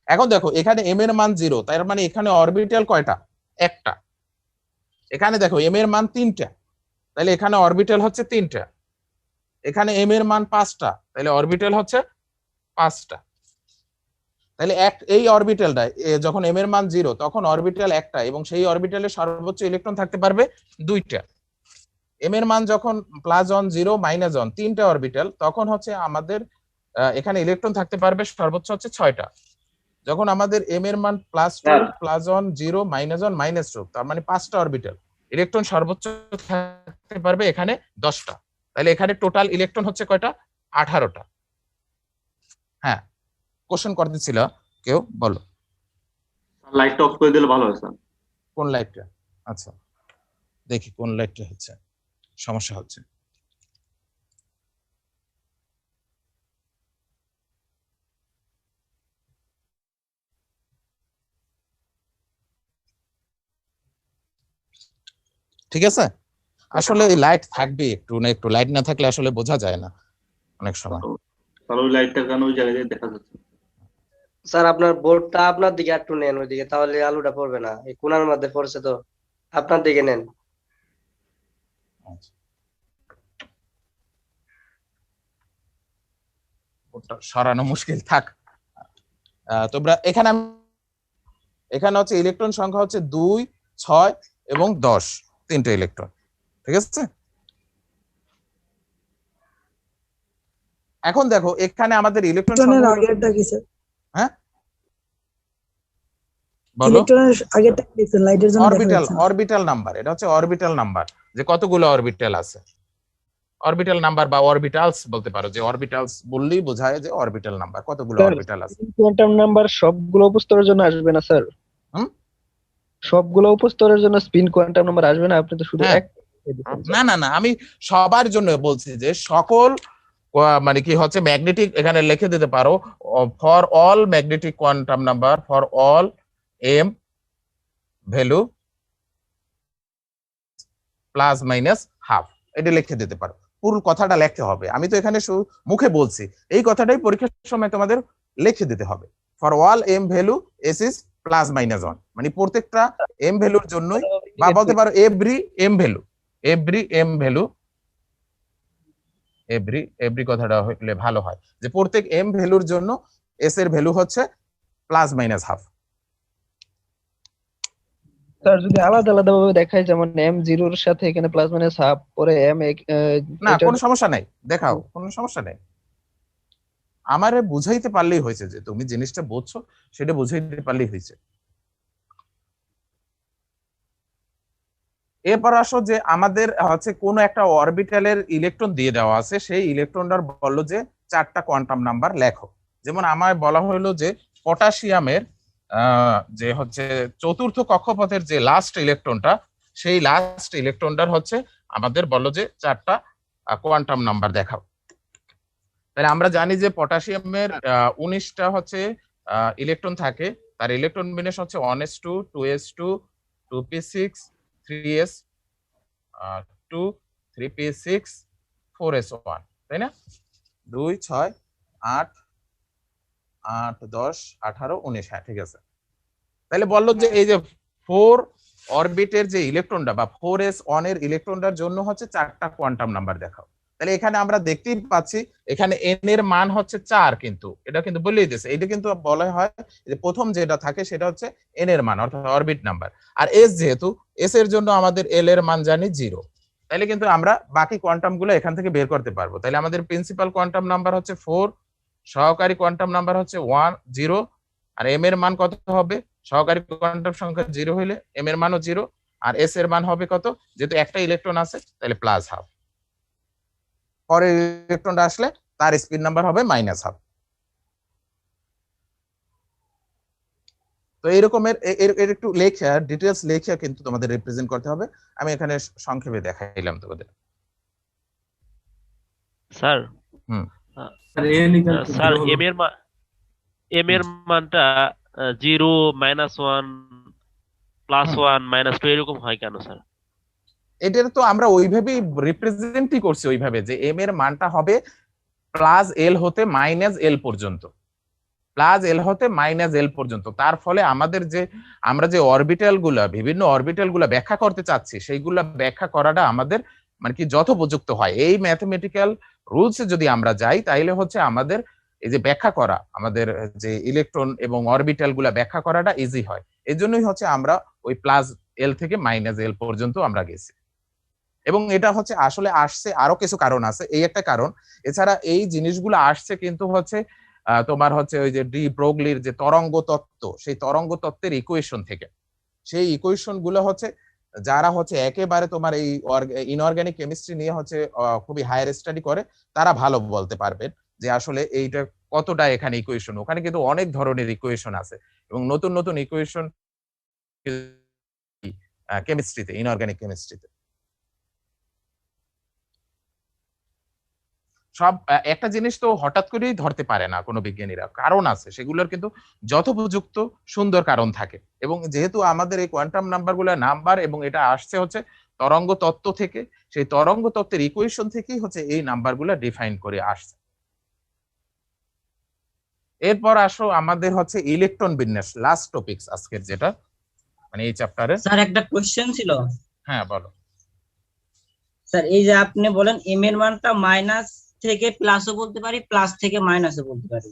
এখন দেখো এখানে এম এর মান 0, তার মানে এখানে অরবিটাল কয়টা? একটা। এখানে দেখো এম এর মান 3টা, তাহলে এখানে অরবিটাল হচ্ছে 3টা। এখানে এম এর মান 5টা, তাহলে অরবিটাল হচ্ছে 5টা। তাহলে এই অরবিটালটা যখন এম এর মান 0 তখন অরবিটাল একটা এবং সেই অরবিটালে সর্বোচ্চ ইলেকট্রন থাকতে পারবে 2টা। এম এর মান যখন +1 0 -1 3টা অরবিটাল, তখন হচ্ছে আমাদের এখানে ইলেকট্রন থাকতে পারবে সর্বোচ্চ হচ্ছে 6টা। যখন আমাদের এম এর মান +2 +1 0 -1 -2, তার মানে 5টা অরবিটাল, ইলেকট্রন সর্বোচ্চ থাকতে পারবে এখানে 10টা। তাহলে এখানে টোটাল ইলেকট্রন হচ্ছে কয়টা? 18টা। হ্যাঁ, কোশ্চেন করতে ছিল কেউ, বলো। লাইটটা অফ করে দিলে ভালো হয় স্যার। কোন লাইটটা? আচ্ছা, দেখি কোন লাইটটা হচ্ছে সমস্যা হচ্ছে। ঠিক আছে, আসলে এই লাইট থাকবে একটু না একটু, লাইট না থাকলে আসলে বোঝা যায় না অনেক সময়। তাহলে ওই লাইটটা কেন ওই জায়গায় দেখা যাচ্ছে? স্যার আপনার বোর্ডটা আপনার দিকে একটু নেন ওইদিকে, তাহলে আলোটা পড়বে না, এই কোণার মধ্যে পড়ছে তো, আপনার দিকে নেন। আচ্ছা, ওটা সরানো মুশকিল, থাক। তোমরা এখানে এখানে হচ্ছে ইলেকট্রন সংখ্যা হচ্ছে 2 6 এবং 10, 3টে ইলেকট্রন। ঠিক আছে, এখন দেখো এখানে আমাদের ইলেকট্রন ইলেকট্রনের সংখ্যা, আগেরটা কি স্যার? হ্যাঁ বলো। ইলেকট্রনের আগেরটা কি স্যার? লাইটের জন্য দেখা অরবিটাল, যাচ্ছে না। অরবিটাল নাম্বার, এটা হচ্ছে অরবিটাল নাম্বার, যে কতগুলো অরবিটাল আছে। অরবিটাল নাম্বার বা অরবিটালস বলতে পারো, যে অরবিটালস বললেই বোঝায় যে অরবিটাল নাম্বার, কতগুলো স্যার, অরবিটাল আছে। কোয়ান্টাম নাম্বার সবগুলো উপস্তরের জন্য আসবে না স্যার? হুম? সবগুলো উপস্তরের জন্য স্পিন কোয়ান্টাম নাম্বার আসবে না? আপনি তো শুধু হ্যাঁ। এক দিচ্ছেন, না স্যার। না না, আমি সবার জন্য বলছি যে সকল মানে কি হচ্ছে ম্যাগনেটিক, এখানে লিখে দিতে পারো for all magnetic quantum number for all M value +- এটা লিখে দিতে পারো। পুরো কথাটা লিখতে হবে, আমি তো এখানে মুখে বলছি, এই কথাটাই পরীক্ষার সময় তোমাদের লিখে দিতে হবে। For all M value S is +-1, মানে প্রত্যেকটা এম ভ্যালুর জন্যই, বা বলতে পারো every M value, every M value, every কথাটা হলে ভালো হয়, যে প্রত্যেক এম ভ্যালুর জন্য এস এর ভ্যালু হচ্ছে +-1/2। স্যার, যদি আলাদা আলাদা ভাবে দেখায়, যেমন m0 এর সাথে এখানে +-1/2, পরে না, কোনো সমস্যা নাই, দেখাও, কোনো সমস্যা নেই। আমারে বুঝাইতে পারলেই হয়েছে, যে তুমি জিনিসটা বুঝছো সেটা বুঝাইতে পারলেই হয়েছে। এরপর আসো যে আমাদের হচ্ছে কোন একটা অরবিটালের ইলেকট্রন দিয়ে দেওয়া আছে, সেই ইলেকট্রনটার বললো যে 4টা কোয়ান্টাম নাম্বার লেখো। যেমন আমায় বলা হলো যে পটাশিয়ামের যে হচ্ছে চতুর্থ কক্ষপথের যে লাস্ট ইলেকট্রনটা, সেই লাস্ট ইলেকট্রনটার হচ্ছে আমাদের বললো যে 4টা কোয়ান্টাম নাম্বার দেখাও। তাহলে আমরা জানি যে পটাশিয়ামের 19টা হচ্ছে ইলেকট্রন থাকে, তার ইলেকট্রন বিন্যাস হচ্ছে 1s2 2s2 2p6 3s2 3p6 4s1, তাই না? 2 6 8 8 10 18 19, হ্যাঁ ঠিক আছে। তাহলে বললো যে এই যে 4 অরবিটের যে ইলেকট্রনটা বা 4s1 এর ইলেকট্রনটার জন্য হচ্ছে 4টা কোয়ান্টাম নাম্বার দেখাও। তাহলে এখানে আমরা দেখতেই পাচ্ছি এখানে n এর মান হচ্ছে 4, কিন্তু এটা কিন্তু বলেই দিয়েছে, এটা কিন্তু বলা হয় যে প্রথম যেটা থাকে সেটা হচ্ছে n এর মান, অর্থাৎ অরবিট নাম্বার। আর s, যেহেতু s এর জন্য আমাদের l এর মান জানি 0, তাহলে কিন্তু আমরা বাকি কোয়ান্টাম গুলো এখান থেকে বের করতে পারবো। তাহলে আমাদের প্রিন্সিপাল কোয়ান্টাম নাম্বার হচ্ছে 4, সহকারী কোয়ান্টাম নাম্বার হচ্ছে 1 0, আর m এর মান কত হবে? সহকারী কোয়ান্টাম সংখ্যা 0 হইলে m এর মানও 0, আর s এর মান হবে কত? যেহেতু একটা ইলেকট্রন আছে তাহলে +12। পরের ইলেকট্রনটা আসলে তার স্পিন নাম্বার হবে -12। তো এরকমের এর একটু লেখা, ডিটেইলস লেখা কিন্তু তোমাদের রিপ্রেজেন্ট করতে হবে। আমি এখানে সংক্ষেপে দেখাইলাম তোমাদের। স্যার, হুম। স্যার এম এর মানটা 0 -1 +1 -2 এরকম হয় কেন স্যার? এটার তো আমরা ওইভাবেই রিপ্রেজেন্টই করছি, ওইভাবে যে এম এর মানটা হবে +l হতে -l পর্যন্ত, +l হতে -l পর্যন্ত। তার ফলে আমাদের যে আমরা যে অরবিটাল গুলা, বিভিন্ন অরবিটাল গুলা ব্যাখ্যা করতে চাচ্ছি, সেইগুলা ব্যাখ্যা করাটা আমাদের মানে কি যথোপযুক্ত হয়। এই ম্যাথমেটিক্যাল রুলসে যদি আমরা যাই, তাইলে হচ্ছে আমাদের এই যে ব্যাখ্যা করা আমাদের যে ইলেকট্রন এবং অরবিটাল গুলা ব্যাখ্যা করাটা ইজি হয়। এই জন্যই হচ্ছে আমরা ওই প্লাস এল থেকে মাইনাস এল পর্যন্ত আমরা গেছি। এবং এটা হচ্ছে আসলে আসছে আরো কিছু কারণ আছে, এই একটা কারণ। এছাড়া এই জিনিসগুলো আসছে কিন্তু হচ্ছে তোমার হচ্ছে ওই যে ডি ব্রোগলির যে তরঙ্গ তত্ত্ব, সেই তরঙ্গ তত্ত্বের ইকুয়েশন থেকে। সেই ইকুয়েশন গুলো হচ্ছে যারা হচ্ছে একেবারে তোমার এই ইনঅর্গানিক কেমিস্ট্রি নিয়ে হচ্ছে খুবই হায়ার স্টাডি করে, তারা ভালো বলতে পারবেন যে আসলে এইটা কতটা এখানে ইকুয়েশন। ওখানে কিন্তু অনেক ধরনের ইকুয়েশন আছে এবং নতুন নতুন ইকুয়েশন কেমিস্ট্রিতে, ইনঅর্গানিক কেমিস্ট্রিতে সব একটা জিনিস তো হঠাৎ করেই ধরতে পারে না কোনো বিজ্ঞানীরা, কারণ আছে, সেগুলোর কিন্তু যথোপযুক্ত সুন্দর কারণ থাকে। এবং যেহেতু আমাদের এই কোয়ান্টাম নাম্বারগুলো নাম্বার এবং এটা আসছে হচ্ছে তরঙ্গ তত্ত্ব থেকে, সেই তরঙ্গ তত্ত্বের ইকুয়েশন থেকেই হচ্ছে এই নাম্বারগুলো ডিফাইন করে আসছে। এরপর আসো আমাদের হচ্ছে ইলেকট্রন বিন্যাস, লাস্ট টপিকস আজকের, যেটা মানে এই চ্যাপ্টারে। স্যার একটা কোশ্চেন ছিল। হ্যাঁ বলো স্যার এই যে আপনি বলেন এম এর মানটা মাইনাস থেকে প্লাসও বলতে পারি, প্লাস থেকে মাইনাসও বলতে পারি।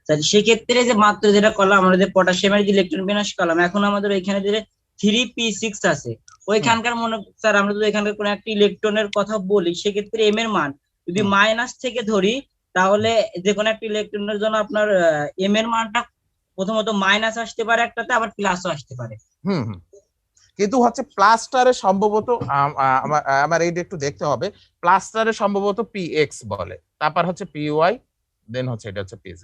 স্যার সেক্ষেত্রে যে মাত্র যেটা করলাম আমরা, যে পটাশিয়ামের যে ইলেকট্রন বিন্যাস করলাম, এখন আমাদের ওইখানে যে 3p6 আছে, ওইখানকার মনে স্যার আমরা যদি এখানকার কোনো একটা ইলেকট্রনের কথা বলি, সেক্ষেত্রে এম এর মান যদি মাইনাস থেকে ধরি, তাহলে যে কোনো একটা ইলেকট্রনের জন্য আপনার এম এর মানটা প্রথমত মাইনাস আসতে পারে একটাতে, আবার প্লাসও আসতে পারে। কিন্তু হচ্ছে প্লাস্টারে সম্ভবত আমার এইটা একটু দেখতে হবে, প্লাস্টারে সম্ভবত px বলে, তারপর হচ্ছে py, দেন হচ্ছে এটা হচ্ছে pz।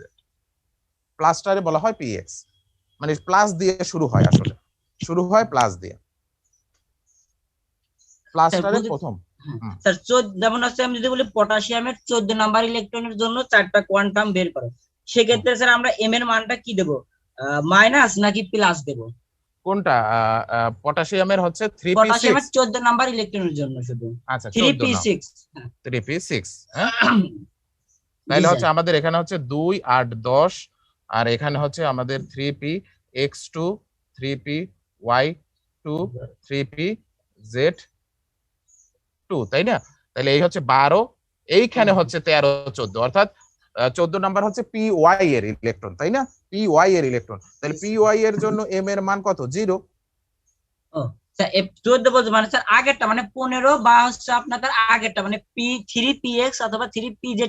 প্লাস্টারে বলা হয় px, মানে প্লাস দিয়ে শুরু হয়, আসলে শুরু হয় প্লাস দিয়ে প্লাস্টারে প্রথম। স্যার যেমন হচ্ছে আমি যদি বলি পটাশিয়ামের 14 নাম্বার ইলেকট্রনের জন্য 4টা কোয়ান্টাম বের করো, সেক্ষেত্রে স্যার আমরা এম এর মানটা কি দেব, মাইনাস নাকি প্লাস দেব? কোনটা? পটাশিয়ামের হচ্ছে 3p6, পটাশিয়ামের 14 নাম্বার ইলেকট্রনের জন্য শুধু। আচ্ছা 3p6, 3p6, হ্যাঁ। তাহলে হচ্ছে আমাদের এখানে হচ্ছে 2 8 10, আর এখানে হচ্ছে আমাদের 3px2 3py2 3pz2, তাই না? তাহলে এই হচ্ছে 12, এইখানে হচ্ছে 13 14, অর্থাৎ 14 নাম্বার হচ্ছে py এর ইলেকট্রন, তাই না? py এর ইলেকট্রন, তাহলে py এর জন্য m এর মান কত? 0। ও স্যার 14 বলতে মানে স্যার আগেরটা মানে 15, বা হচ্ছে আপনাদের আগেরটা মানে p3px অথবা 3pz,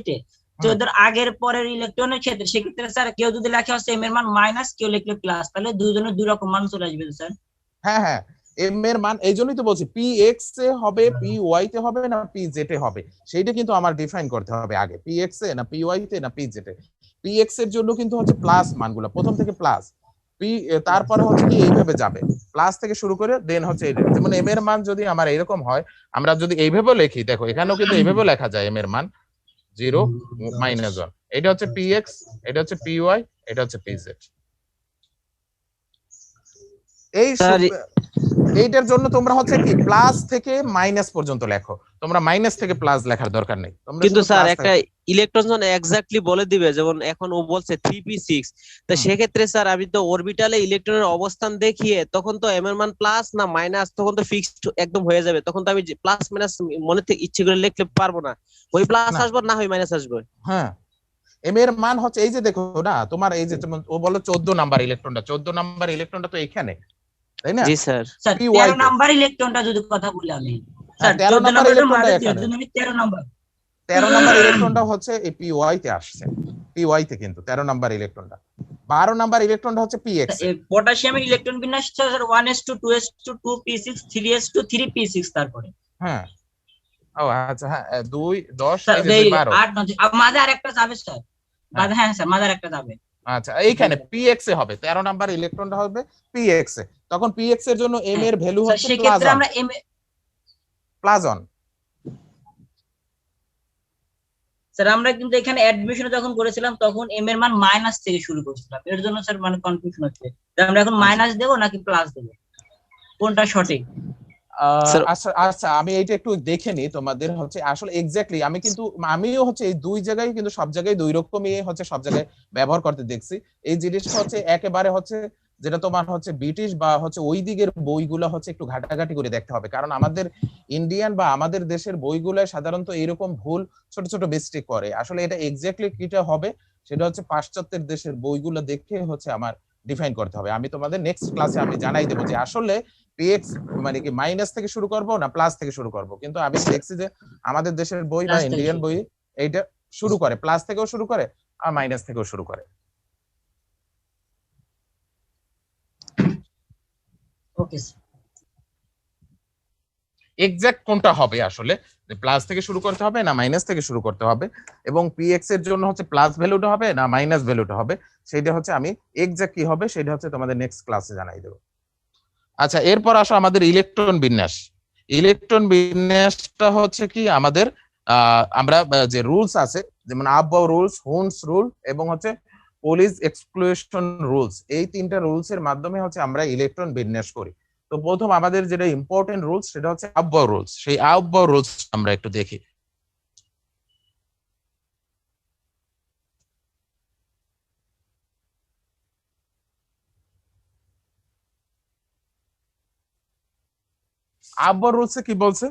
14 আগের পরের ইলেকট্রনের ক্ষেত্রে, সেক্ষেত্রে স্যার কেউ যদি লেখে হচ্ছে m এর মান মাইনাস, কেউ লিখলে প্লাস, তাহলে দুইজনের দুই রকম মান চলে আসবে স্যার। হ্যাঁ হ্যাঁ, m এর মান এই জন্যই তো বলছি px এ হবে, py তে হবে না pz এ হবে, সেইটা কিন্তু আমার ডিফাইন করতে হবে আগে, px এ না py তে না pz এ। px এর জন্য কিন্তু হচ্ছে প্লাস মানগুলো প্রথম থেকে প্লাস, তারপরে হচ্ছে কি এইভাবে যাবে, প্লাস থেকে শুরু করে দেন হচ্ছে এইটা। যেমন m এর মান যদি আমার এরকম হয়, আমরা যদি এইভাবে লিখি, দেখো এখানেও কিন্তু এইভাবে লেখা যায় m এর মান 0 -1, এটা হচ্ছে px, এটা হচ্ছে py, এটা হচ্ছে pz। এইটার জন্য তোমরা হচ্ছে কি প্লাস থেকে মাইনাস পর্যন্ত লেখো, তোমরা মাইনাস থেকে প্লাস লেখার দরকার নেই। কিন্তু স্যার একটা ইলেকট্রন যখন এক্স্যাক্টলি বলে দিবে, যেমন এখন ও বলছে 3p6, তো সেক্ষেত্রে স্যার আমি তো অরবিটালে ইলেকট্রনের অবস্থান দেখিয়ে তখন তো এম এর মান প্লাস না মাইনাস, তখন তো ফিক্সড একদম হয়ে যাবে, তখন তো আমি প্লাস মাইনাস মনে থেকে ইচ্ছে করে লিখতে পারবো না, ওই প্লাস আসবে না হয় মাইনাস আসবে। হ্যাঁ, এম এর মান হচ্ছে এই যে দেখো না তোমার, এই যে ও বলো 14 নাম্বার ইলেকট্রনটা, 14 নাম্বার ইলেকট্রনটা তো এইখানে, তাই না? জি স্যার। 13 নাম্বার ইলেকট্রনটা যদি কথা বলি আমি, স্যার 13 নাম্বার ইলেকট্রনটা এখানে, 13 নাম্বার 13 নাম্বার ইলেকট্রনটা হচ্ছে এই py তে আসছে, py তে কিন্তু 13 নাম্বার ইলেকট্রনটা। 12 নাম্বার ইলেকট্রনটা হচ্ছে px। পটাশিয়ামের ইলেকট্রন বিন্যাস sir 1s2 2s2 2p6 3s2 3p6 তারপরে। হ্যাঁ, ও আচ্ছা, হ্যাঁ 2 10 এই যে 12 8 9 মাঝে আরেকটা যাবে স্যার, মাঝে, হ্যাঁ স্যার মাঝে আরেকটা যাবে। আচ্ছা, এইখানে px এ হবে, 13 নাম্বার ইলেকট্রনটা হবে px এ, তখন px এর জন্য m এর ভ্যালু হচ্ছে সেক্ষেত্রে আমরা m প্লাস 1। স্যার আমরা কিন্তু এখানে অ্যাডমিশন যখন করেছিলাম তখন m এর মান মাইনাস থেকে শুরু করেছিলাম, এর জন্য স্যার মানে কনফিউশন হচ্ছে যে আমরা এখন মাইনাস দেব নাকি প্লাস দেব, কোনটা সঠিক? আচ্ছা আচ্ছা, আমি এইটা একটু দেখে নি তোমাদের হচ্ছে আসলে এক্স্যাক্টলি, আমি কিন্তু আমিও হচ্ছে এই দুই জায়গায় কিন্তু সব জায়গায় দুই রকমই হচ্ছে সব জায়গায় ব্যবহার করতে দেখছি। এই জিনিসটা হচ্ছে একেবারে হচ্ছে যেটা তোমার হচ্ছে ব্রিটিশ বা হচ্ছে ওই দিকের বইগুলো হচ্ছে একটু ঘাটাঘাটি করে দেখতে হবে, কারণ আমাদের ইন্ডিয়ান বা আমাদের দেশের বইগুলো সাধারণত এরকম ভুল ছোট ছোট মিস্টেক করে। আসলে এটা এক্স্যাক্টলি কিটা হবে সেটা হচ্ছে পাশ্চাত্যের দেশের বইগুলো দেখে হচ্ছে আমার ডিফাইন করতে হবে। আমি তোমাদের নেক্সট ক্লাসে আমি জানাই দেবো যে আসলে পিএক্স মানে কি মাইনাস থেকে শুরু করব না প্লাস থেকে শুরু করব, কিন্তু আমি দেখছি যে আমাদের দেশের বই বা Plus থেকে ইন্ডিয়ান শুরু বই এইটা শুরু করে প্লাস থেকেও শুরু করে আর মাইনাস থেকেও শুরু করে। Okay sir. এক্সাক্ট কোনটা হবে আসলে, যে প্লাস থেকে শুরু করতে হবে না মাইনাস থেকে শুরু করতে হবে, এবং পিএক্স এর জন্য হচ্ছে প্লাস ভ্যালুটা হবে না মাইনাস ভ্যালুটা হবে, সেটা হচ্ছে আমি এক্সাক্ট কি হবে সেটা হচ্ছে তোমাদের নেক্সট ক্লাসে জানাই দেবো। আচ্ছা, এরপর আসো আমাদের ইলেকট্রন বিন্যাস। ইলেকট্রন বিন্যাসটা হচ্ছে কি আমাদের আমরা যে রুলস আছে যেমন আববাউ রুলস, হুনস রুল এবং হচ্ছে পোলিস এক্সক্লুশন রুলস, এই তিনটা রুলস এর মাধ্যমে হচ্ছে আমরা ইলেকট্রন বিন্যাস করি। তো প্রথম আমাদের যেটা ইম্পর্টেন্ট রুলস সেটা হচ্ছে আববাউ রুলস। সেই আববাউ রুলস আমরা একটু দেখি। আববাউ রুলসে কি বলছে?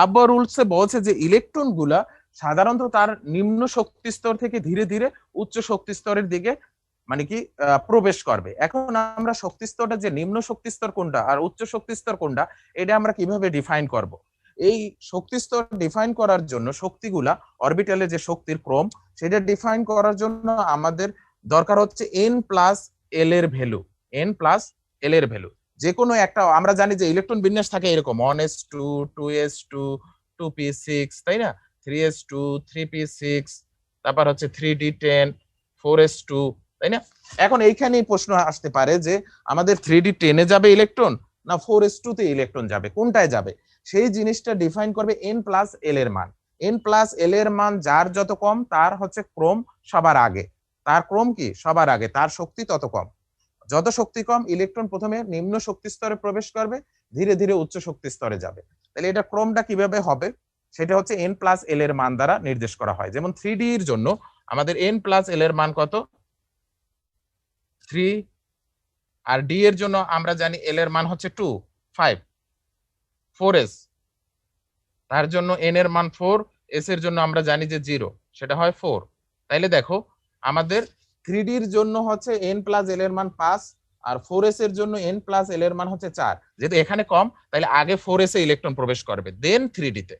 আববাউ রুলসে বলছে যে ইলেকট্রন গুলা সাধারণত তার নিম্ন শক্তি স্তর থেকে ধীরে ধীরে উচ্চ শক্তি স্তরের দিকে মানে কি প্রবেশ করবে। এখন আমরা শক্তি স্তরটা যে নিম্ন শক্তি স্তর কোনটা আর উচ্চ শক্তি স্তর কোনটা এটা আমরা কিভাবে ডিফাইন করব? এই শক্তি স্তর ডিফাইন করার জন্য শক্তিগুলা অরবিটালে যে শক্তির ক্রম সেটা ডিফাইন করার জন্য আমাদের দরকার হচ্ছে n প্লাস এল এর ভ্যালু, n প্লাস এল এর ভ্যালু। যে কোনো একটা আমরা জানি যে ইলেকট্রন বিন্যাস থাকে এরকম 1s2 2s2 2p6 তাই না, 3s2 3p6, তারপর হচ্ছে 3d10 4s2 তাই না। এখন এইখানে প্রশ্ন আসতে পারে যে আমাদের 3d10 এ যাবে ইলেকট্রন না 4s2 তে ইলেকট্রন যাবে, কোনটায় যাবে? সেই জিনিসটা ডিফাইন করবে n প্লাস এল এর মান। n প্লাস এল এর মান যার যত কম তার হচ্ছে ক্রম সবার আগে, তার ক্রম কি সবার আগে, তার শক্তি তত কম। যত শক্তি কম ইলেকট্রন প্রথমে নিম্ন শক্তি স্তরে প্রবেশ করবে, ধীরে ধীরে উচ্চ শক্তি স্তরে যাবে। তাহলে এটা ক্রমটা কিভাবে হবে সেটা হচ্ছে n প্লাস এল এর মান দ্বারা নির্দেশ করা হয়। যেমন 3d এর জন্য আমাদের n প্লাস এল এর মান কত? 3, আর ডি এর জন্য আমরা জানি এল এর মান হচ্ছে 2 5 4s তার জন্য n এর মান 4, s এর জন্য আমরা জানি যে 0 সেটা হয় 4। তাইলে দেখো আমাদের 3d এর জন্য হচ্ছে n প্লাস এল এর মান 5 আর 4s এর জন্য n প্লাস এল এর মান হচ্ছে 4। যেহেতু এখানে কম তাহলে আগে 4s এ ইলেকট্রন প্রবেশ করবে দেন 3d তে।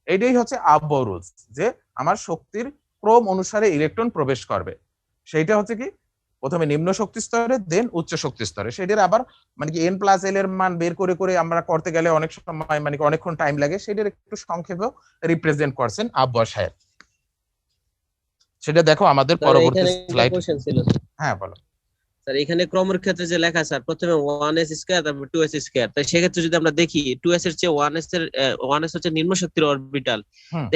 এটাই হচ্ছে আববাউ রুলস, যে আমার শক্তির ক্রম অনুসারে ইলেকট্রন প্রবেশ করবে। সেইটা হচ্ছে কি প্রথমে নিম্ন শক্তি স্তরে দেন উচ্চ শক্তি স্তরে। সেটার আবার মানে কি n প্লাস এল এর মান বের করে করে আমরা করতে গেলে অনেক সময় মানে অনেকক্ষণ টাইম লাগে, সেটার একটু সংক্ষেপে রিপ্রেজেন্ট করছেন আববাউ সাহেব। সেটা দেখো আমাদের পরবর্তী স্লাইড। হ্যাঁ বলো স্যার। এখানে ক্রমের ক্ষেত্রে যে লেখা স্যার প্রথমে 1s স্কয়ার তারপর 2s স্কয়ার, তাই সেক্ষেত্রে যদি আমরা দেখি 2s এর চেয়ে 1s হচ্ছে নিম্ন শক্তির অরবিটাল।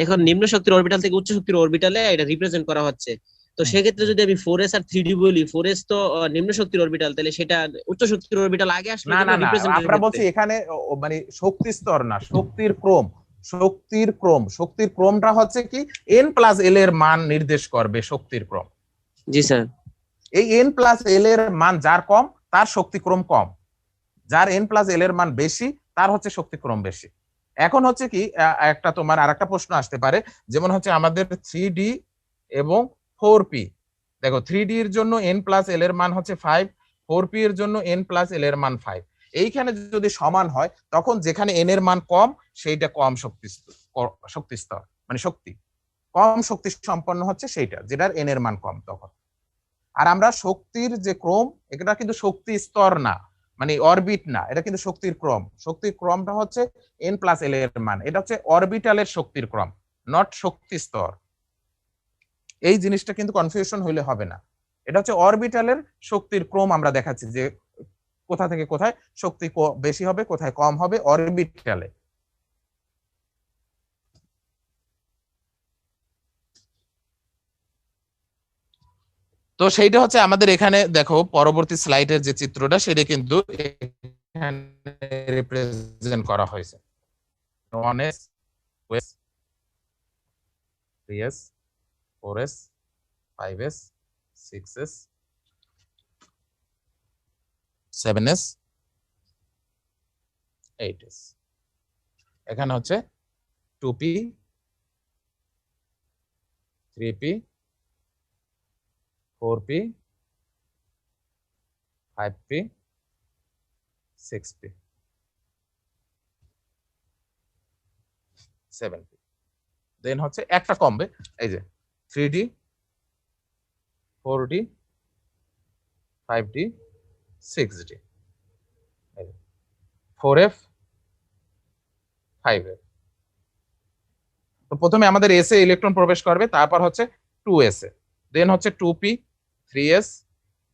এখন নিম্ন শক্তির অরবিটাল থেকে উচ্চ শক্তির অরবিটালে এটা রিপ্রেজেন্ট করা হচ্ছে। তো সেক্ষেত্রে যদি আমি 4s আর 3d বলি, 4s তো নিম্ন শক্তির অরবিটাল, তাহলে সেটা উচ্চ শক্তির অরবিটাল আগে আসলে না না না আমরা বলছি এখানে মানে শক্তি স্তর না, শক্তির ক্রম। শক্তির ক্রম, শক্তির ক্রমটা হচ্ছে কি n প্লাস এল এর মান নির্দেশ করবে শক্তির ক্রম। জি স্যার। এই n প্লাস এল এর মান যার কম তার শক্তি ক্রম কম, যার n প্লাস এল এর মান বেশি তার হচ্ছে শক্তি ক্রম বেশি। এখন হচ্ছে কি একটা তোমার আরেকটা প্রশ্ন আসতে পারে, যেমন হচ্ছে আমাদের 3d এবং 4p। দেখো 3d এর জন্য n প্লাস এল এর মান হচ্ছে 5, 4p এর জন্য n প্লাস এল এর মান 5। এইখানে যদি সমান হয় তখন যেখানে n এর মান কম সেইটা কম শক্তি স্তর মানে শক্তি কম শক্তি সম্পন্ন হচ্ছে সেইটা যেটার n এর মান কম তখন। আর আমরা শক্তির যে ক্রম এটা কিন্তু শক্তি স্তর না মানে অরবিট না, এটা কিন্তু শক্তির ক্রম। শক্তির ক্রমটা হচ্ছে n প্লাস এল এর মান, এটা হচ্ছে অরবিটালের শক্তির ক্রম নট শক্তি স্তর। এই জিনিসটা কিন্তু কনফিউশন হইলে হবে না, এটা হচ্ছে অরবিটালের শক্তির ক্রম আমরা দেখাচ্ছি যে কোথা থেকে কোথায় শক্তি বেশি হবে কোথায় কম হবে অরবিটালে। তো সেইটা হচ্ছে আমাদের এখানে দেখো পরবর্তী স্লাইডের যে চিত্রটা সেটা কিন্তু রিপ্রেজেন্ট করা হয়েছে 1s 2s 3s 4s 5s 6s 7s 8s। এখানে হচ্ছে 2p 3p 4p 5p 6p 7p। দেন হচ্ছে একটা কমবে, এই যে 3d 4d 5d 6d 4f 5f। তো প্রথমে আমাদের এস এ ইলেকট্রন প্রবেশ করবে, তারপর হচ্ছে 2s এ, দেন হচ্ছে 2p 3s,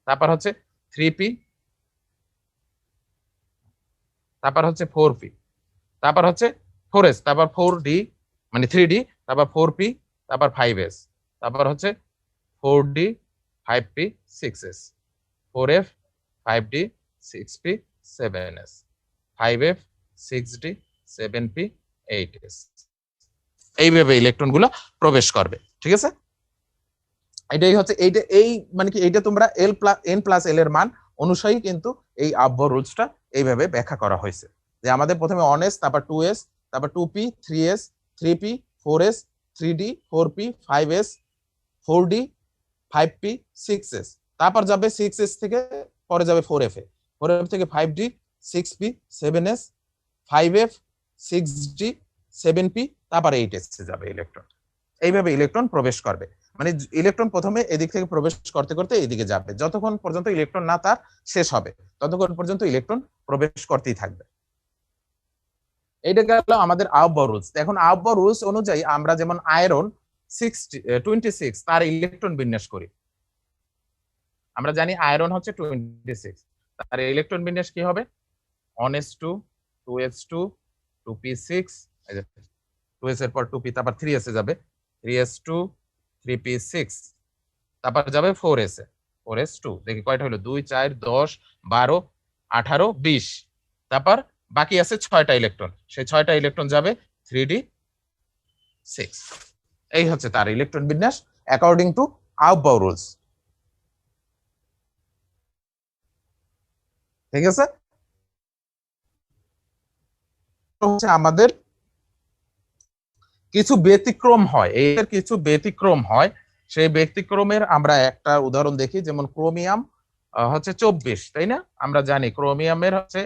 তারপর হচ্ছে 3p, তারপর হচ্ছে 4p, তারপর হচ্ছে 4s, তারপর 4d মানে 3d, তারপর 4p, তারপর 5s, তারপর হচ্ছে 4d 5p 6s, 4f 5d 6p 7s, 5f 6d 7p 8s। এইভাবে ইলেকট্রন গুলো প্রবেশ করবে, ঠিক আছে। এটাই হচ্ছে এইটা, এই মানে কি এইটা তোমরা n+l এর মান অনুসারী কিন্তু এই আব্ব রুলসটা এইভাবে ব্যাখ্যা করা হয়েছে, যে আমাদের প্রথমে 1s, তারপর 2s, তারপর 2p 3s 3p 4s 3d 4p 5s 4d 5p 6s, তারপর যাবে 6s থেকে পরে যাবে 4f এ, 4f থেকে 5d 6p 7s 5f 6d 7p, তারপর 8s এ যাবে ইলেকট্রন। এইভাবে ইলেকট্রন প্রবেশ করবে, মানে ইলেকট্রন প্রথমে এদিক থেকে প্রবেশ করতে করতে এইদিকে যাবে, যতক্ষণ পর্যন্ত ইলেকট্রন না তার শেষ হবে ততক্ষণ পর্যন্ত ইলেকট্রন প্রবেশ করতেই থাকবে। এইটা গেল আমাদের আউটবাউ রুলস। এখন আউটবাউ রুলস অনুযায়ী আমরা যেমন আয়রন 26 তার ইলেকট্রন বিন্যাস করি। আমরা জানি আয়রন হচ্ছে 26, তার ইলেকট্রন বিন্যাস কি হবে? 1s2 2s2 2p6, 2s এর পর 2p, তারপর 3s এ যাবে 3s2 3p6, তারপর যাবে 4s এ 4s2, দেখি কয়টা হলো 2 4 10 12 18 20, তারপর বাকি আছে 6টা ইলেকট্রন, সেই 6টা ইলেকট্রন যাবে 3d6। এই হচ্ছে তার ইলেকট্রন বিন্যাস অ্যাকর্ডিং টু আউটবাউ রুলস, ঠিক আছে। হচ্ছে আমাদের কিছু ব্যতিক্রম হয়, এর কিছু ব্যতিক্রম হয়, সেই ব্যতিক্রমের আমরা একটা উদাহরণ দেখি। যেমন ক্রোমিয়াম হচ্ছে 24, তাই না? আমরা জানি ক্রোমিয়ামের হচ্ছে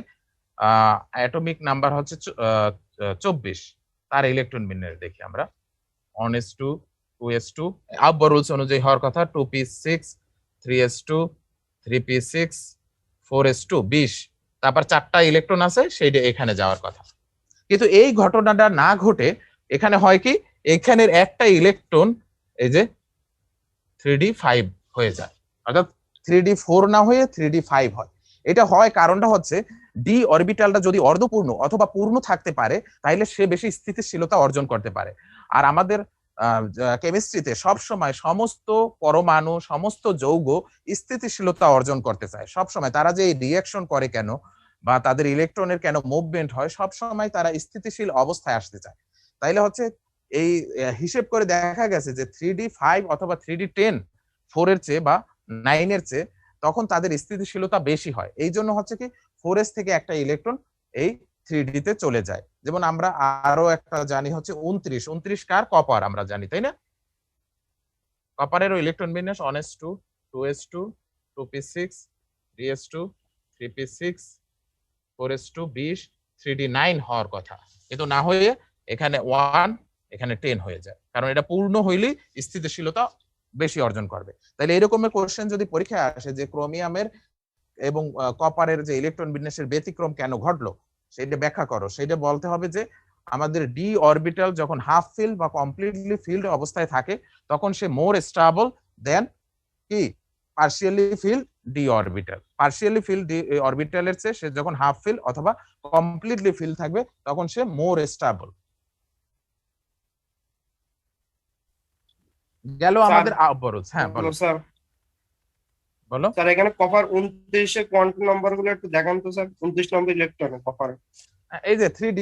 অ্যাটমিক নাম্বার হচ্ছে 24, তার ইলেকট্রন বিন্যাস দেখি আমরা 1s2 2s2 আউটবাউ রুলস অনুযায়ী হওয়ার কথা 2p6 3s2 3p6 4s2 20, তারপর 4টা ইলেকট্রন আছে সেইটা এখানে যাওয়ার কথা। কিন্তু এই ঘটনাটা না ঘটে এখানে হয় কি, এখানের একটা ইলেকট্রন এই যে 3d5 হয়ে যায়, অর্থাৎ 3d4 না হয়ে 3d5 হয়। এটা হয় কারণটা হচ্ছে ডি অরবিটালটা যদি অর্ধপূর্ণ অথবা পূর্ণ থাকতে পারে তাহলে সে বেশি স্থিতিশীলতা অর্জন করতে পারে। আর আমাদের কেমিস্ট্রিতে সব সময় সমস্ত পরমাণু সমস্ত যৌগ স্থিতিশীলতা অর্জন করতে চায় সব সময়। তারা যে রিঅ্যাকশন করে কেন বা তাদের ইলেকট্রনের কেন মুভমেন্ট হয়, সব সময় তারা স্থিতিশীল অবস্থায় আসতে চায়। তাইলে হচ্ছে এই হিসেব করে দেখা গেছে যে 3d5 অথবা 3d10 4 এর চেয়ে বা 9 এর চেয়ে তখন তাদের স্থিতিশীলতা বেশি হয়। এই জন্য হচ্ছে কি 4s থেকে একটা ইলেকট্রন এই 3d তে চলে যায়। যেমন আমরা আরো একটা জানি হচ্ছে 29 কার? কপার আমরা জানি, তাই না? কপারেরও ইলেকট্রন বিন্যাস 1s2 2s2 2p6 3s2 3p6 4s2 20 3d9 হওয়ার কথা, কিন্তু না হয়ে এখানে 1 এখানে 10 হয়ে যায়, কারণ এটা পূর্ণ হইলেই স্থিতিশীলতা বেশি অর্জন করবে। তাহলে এরকমের কোশ্চেন যদি পরীক্ষায় আসে যে ক্রোমিয়ামের এবং কপারের যে ইলেকট্রন বিন্যাসের ব্যতিক্রম কেন ঘটলো সেটা ব্যাখ্যা করো, সেটা বলতে হবে যে আমাদের ডি অরবিটাল যখন হাফ ফিল্ড বা কমপ্লিটলি ফিল্ড অবস্থায় থাকে তখন সে মোর স্টেবল দেন কি partially field D orbital. Partially field D অরবিটালের চেয়ে সে যখন হাফ ফিল্ড অথবা কমপ্লিটলি ফিল্ড থাকবে তখন সে মোর স্টেবল। গেল আমাদের আউটবারুস। হ্যাঁ বলো স্যার। বলো স্যার এখানে কপার 29 এর কোয়ান্টাম নাম্বার গুলো একটু দেখান তো স্যার। 29 নম্বর ইলেকট্রনে কপার, এই যে 3d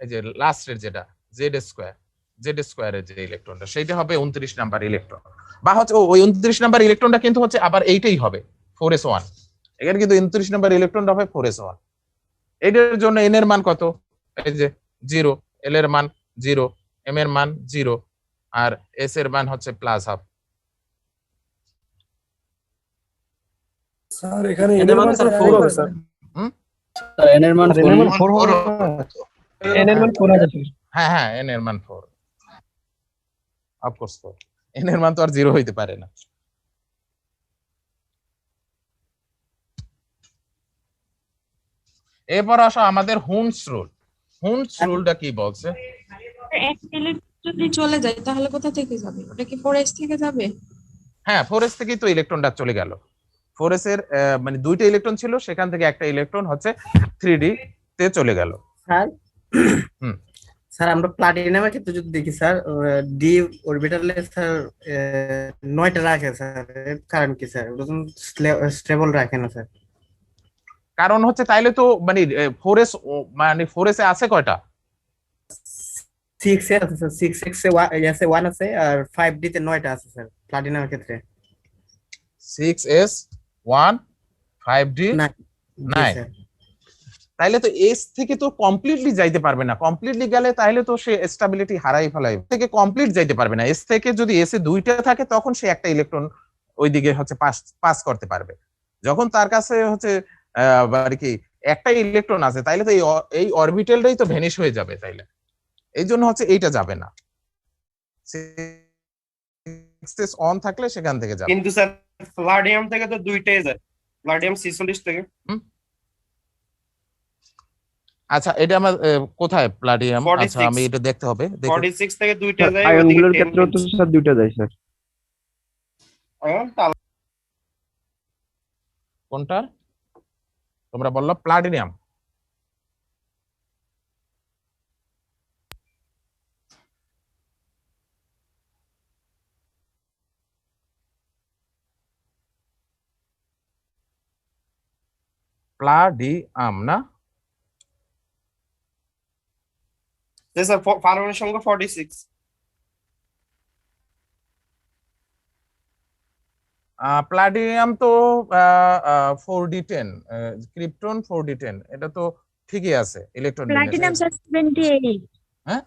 এই যে লাস্টের যেটা জেড স্কয়ারের যে ইলেকট্রনটা সেইটা হবে 29 নাম্বার ইলেকট্রন। বা হচ্ছে ওই 29 নাম্বার ইলেকট্রনটা কিন্তু হচ্ছে আবার এইটাই হবে 4s1, এখানে কিন্তু 29 নাম্বার ইলেকট্রনটা হবে 4s1। এটার জন্য n এর মান কত? এই যে 0, l এর মান 0, m এর মান 0 আর s এর মান হচ্ছে +½ স্যার এখানে এন এর মান স্যার 4 হবে স্যার। স্যার এন এর মান আর n এর মান 4 হবে n এর মান 4 আছে স্যার। হ্যাঁ হ্যাঁ n এর মান 4, অফকোর্স 4, n এর মান তো আর 0 হইতে পারে না। এরপর আসো আমাদের হুমস রুল। হুমস রুলটা কি বলছে? এক ইলেকট্রন যদি চলে যায় তাহলে কোথা থেকে যাবে? ওটা কি 4s থেকে যাবে? হ্যাঁ 4s থেকেই তো ইলেকট্রনটা চলে গেল। 4s এর মানে দুইটা ইলেকট্রন ছিল, সেখান থেকে একটা ইলেকট্রন হচ্ছে 3d তে চলে গেল। স্যার হুম। স্যার আমরা প্লাটিনামের ক্ষেত্রে যদি দেখি স্যার ডি অরবিটালে স্যার 9টা রাখে স্যার, এর কারণ কি স্যার? ওটা স্টেবল রাখে না স্যার। কারণ হচ্ছে তাইলে তো মানে 4s মানে 4s এ আছে কয়টা? 6 এ আছে স্যার, 6x এ 1 আছে আর 5d তে 9টা আছে স্যার প্লাটিনামের ক্ষেত্রে। 6s 1 5d 9, তাইলে তো এস থেকে তো কমপ্লিটলি যাইতে পারবে না। কমপ্লিটলি গেলে তাহলে তো সে স্টেবিলিটি হারাই ফেলাই, থেকে কমপ্লিট যাইতে পারবে না। এস থেকে যদি এস এ দুইটা থাকে তখন সে একটা ইলেকট্রন ওইদিকে হচ্ছে পাস করতে পারবে। যখন তার কাছে হচ্ছে আর কি একটা ইলেকট্রন আছে, তাইলে তো এই অরবিটালটাই তো ভ্যানিশ হয়ে যাবে, তাইলে এই জন্য হচ্ছে এইটা যাবে না। 6s অন থাকলে সেখান থেকে যাবে। কিন্তু স্যার প্লাটিনাম থেকে তো দুইটাই যায়, প্লাটিনাম 46 থেকে। আচ্ছা এটা আমার কোথায় প্লাটিনাম? 46 আচ্ছা আমি এটা দেখতে হবে। 46 থেকে দুইটা যায়, আয়নগুলোর ক্ষেত্রেও তো স্যার দুইটা যায় স্যার। কোনটা তোমরা বললো? প্লাটিনাম। প্লাডিয়াম না? স্যার পারমাণবিক সংখ্যা 46। প্লাটিনাম তো 4d10, ক্রিপ্টন 4d10, এটা তো ঠিকই আছে ইলেকট্রন প্লাটিনাম বিন্যাসে। 78, হ্যাঁ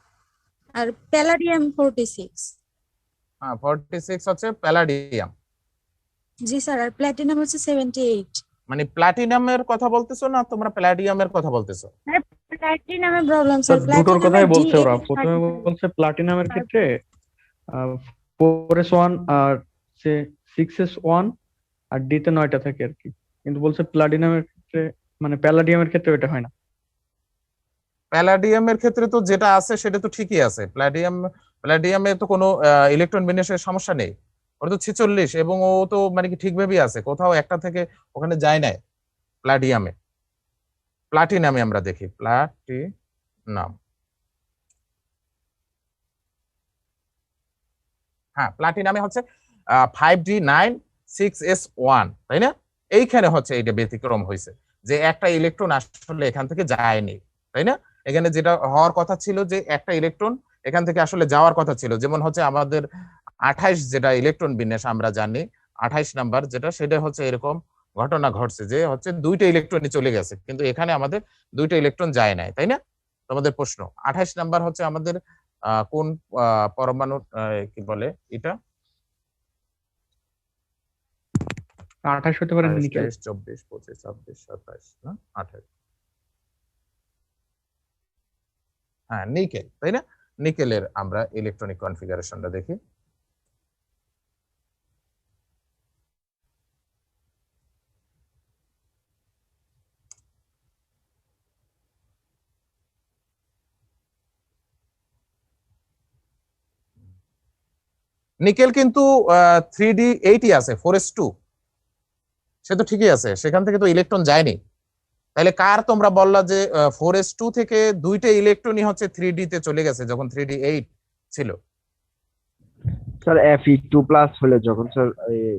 আর প্যালাডিয়াম 46। হ্যাঁ 46 হচ্ছে প্যালাডিয়াম। জি স্যার, আর প্লাটিনাম হচ্ছে 78। মানে প্লাটিনামের কথা বলতেছো না তোমরা প্যালাডিয়ামের কথা বলতেছো? স্যার প্লাটিনামের প্রবলেম স্যার স্যার, দুটোর কথাই বলছে ওরা। প্লাটিনামের প্রথমে বলছে প্লাটিনামের ক্ষেত্রে 4s1 আর 6s1 আর d তে 9টা থাকে আর কি, কিন্তু বলছে প্লাটিনামের ক্ষেত্রে মানে প্যালাডিয়ামের ক্ষেত্রে এটা হয় না। প্যালাডিয়ামের ক্ষেত্রে তো যেটা আছে সেটা তো ঠিকই আছে। প্যালাডিয়ামে তো কোনো ইলেকট্রন বিন্যাসের সমস্যা নেই, ওটা তো 46 এবং ও তো মানে কি ঠিকভাবেই আছে, কোথাও একটা থেকে ওখানে যায় নাই। প্লাটিনামে আমরা দেখি প্লাটিনাম, হ্যাঁ প্লাটিনামে হচ্ছে 5d9 6s1, তাই না? এইখানে হচ্ছে এটা ব্যতিক্রম হয়েছে যে একটা ইলেকট্রন আসলে এখান থেকে যায়নি, তাই না? এখানে যেটা হওয়ার কথা ছিল যে একটা ইলেকট্রন এখান থেকে আসলে যাওয়ার কথা ছিল, যেমন হচ্ছে আমাদের 28 যেটা ইলেকট্রন বিন্যাস আমরা জানি 28 নাম্বার যেটা, সেটা হচ্ছে এরকম ঘটনা ঘটছে যে হচ্ছে দুইটা ইলেকট্রনই চলে গেছে, কিন্তু এখানে আমাদের দুইটা ইলেকট্রন যায় নাই, তাই না? তোমাদের প্রশ্ন 28 নাম্বার হচ্ছে আমাদের কোন পরমাণু কি বলে এটা? 28 হতে পারে নিকেল। 24 25 26 27 না 28, হ্যাঁ নিকেল, তাই না? নিকেলের আমরা ইলেকট্রনিক কনফিগারেশনটা দেখি। নিকেল কিন্তু 3d8 আছে, 4s2, সে তো ঠিকই আছে, সেখান থেকে তো ইলেকট্রন যায়নি। তাহলে কার তোমরা বললা যে 4s2 থেকে দুইটা ইলেকট্রনই হচ্ছে 3d তে চলে গেছে যখন 3d8 ছিল? স্যার Fe2+ হলে যখন স্যার এই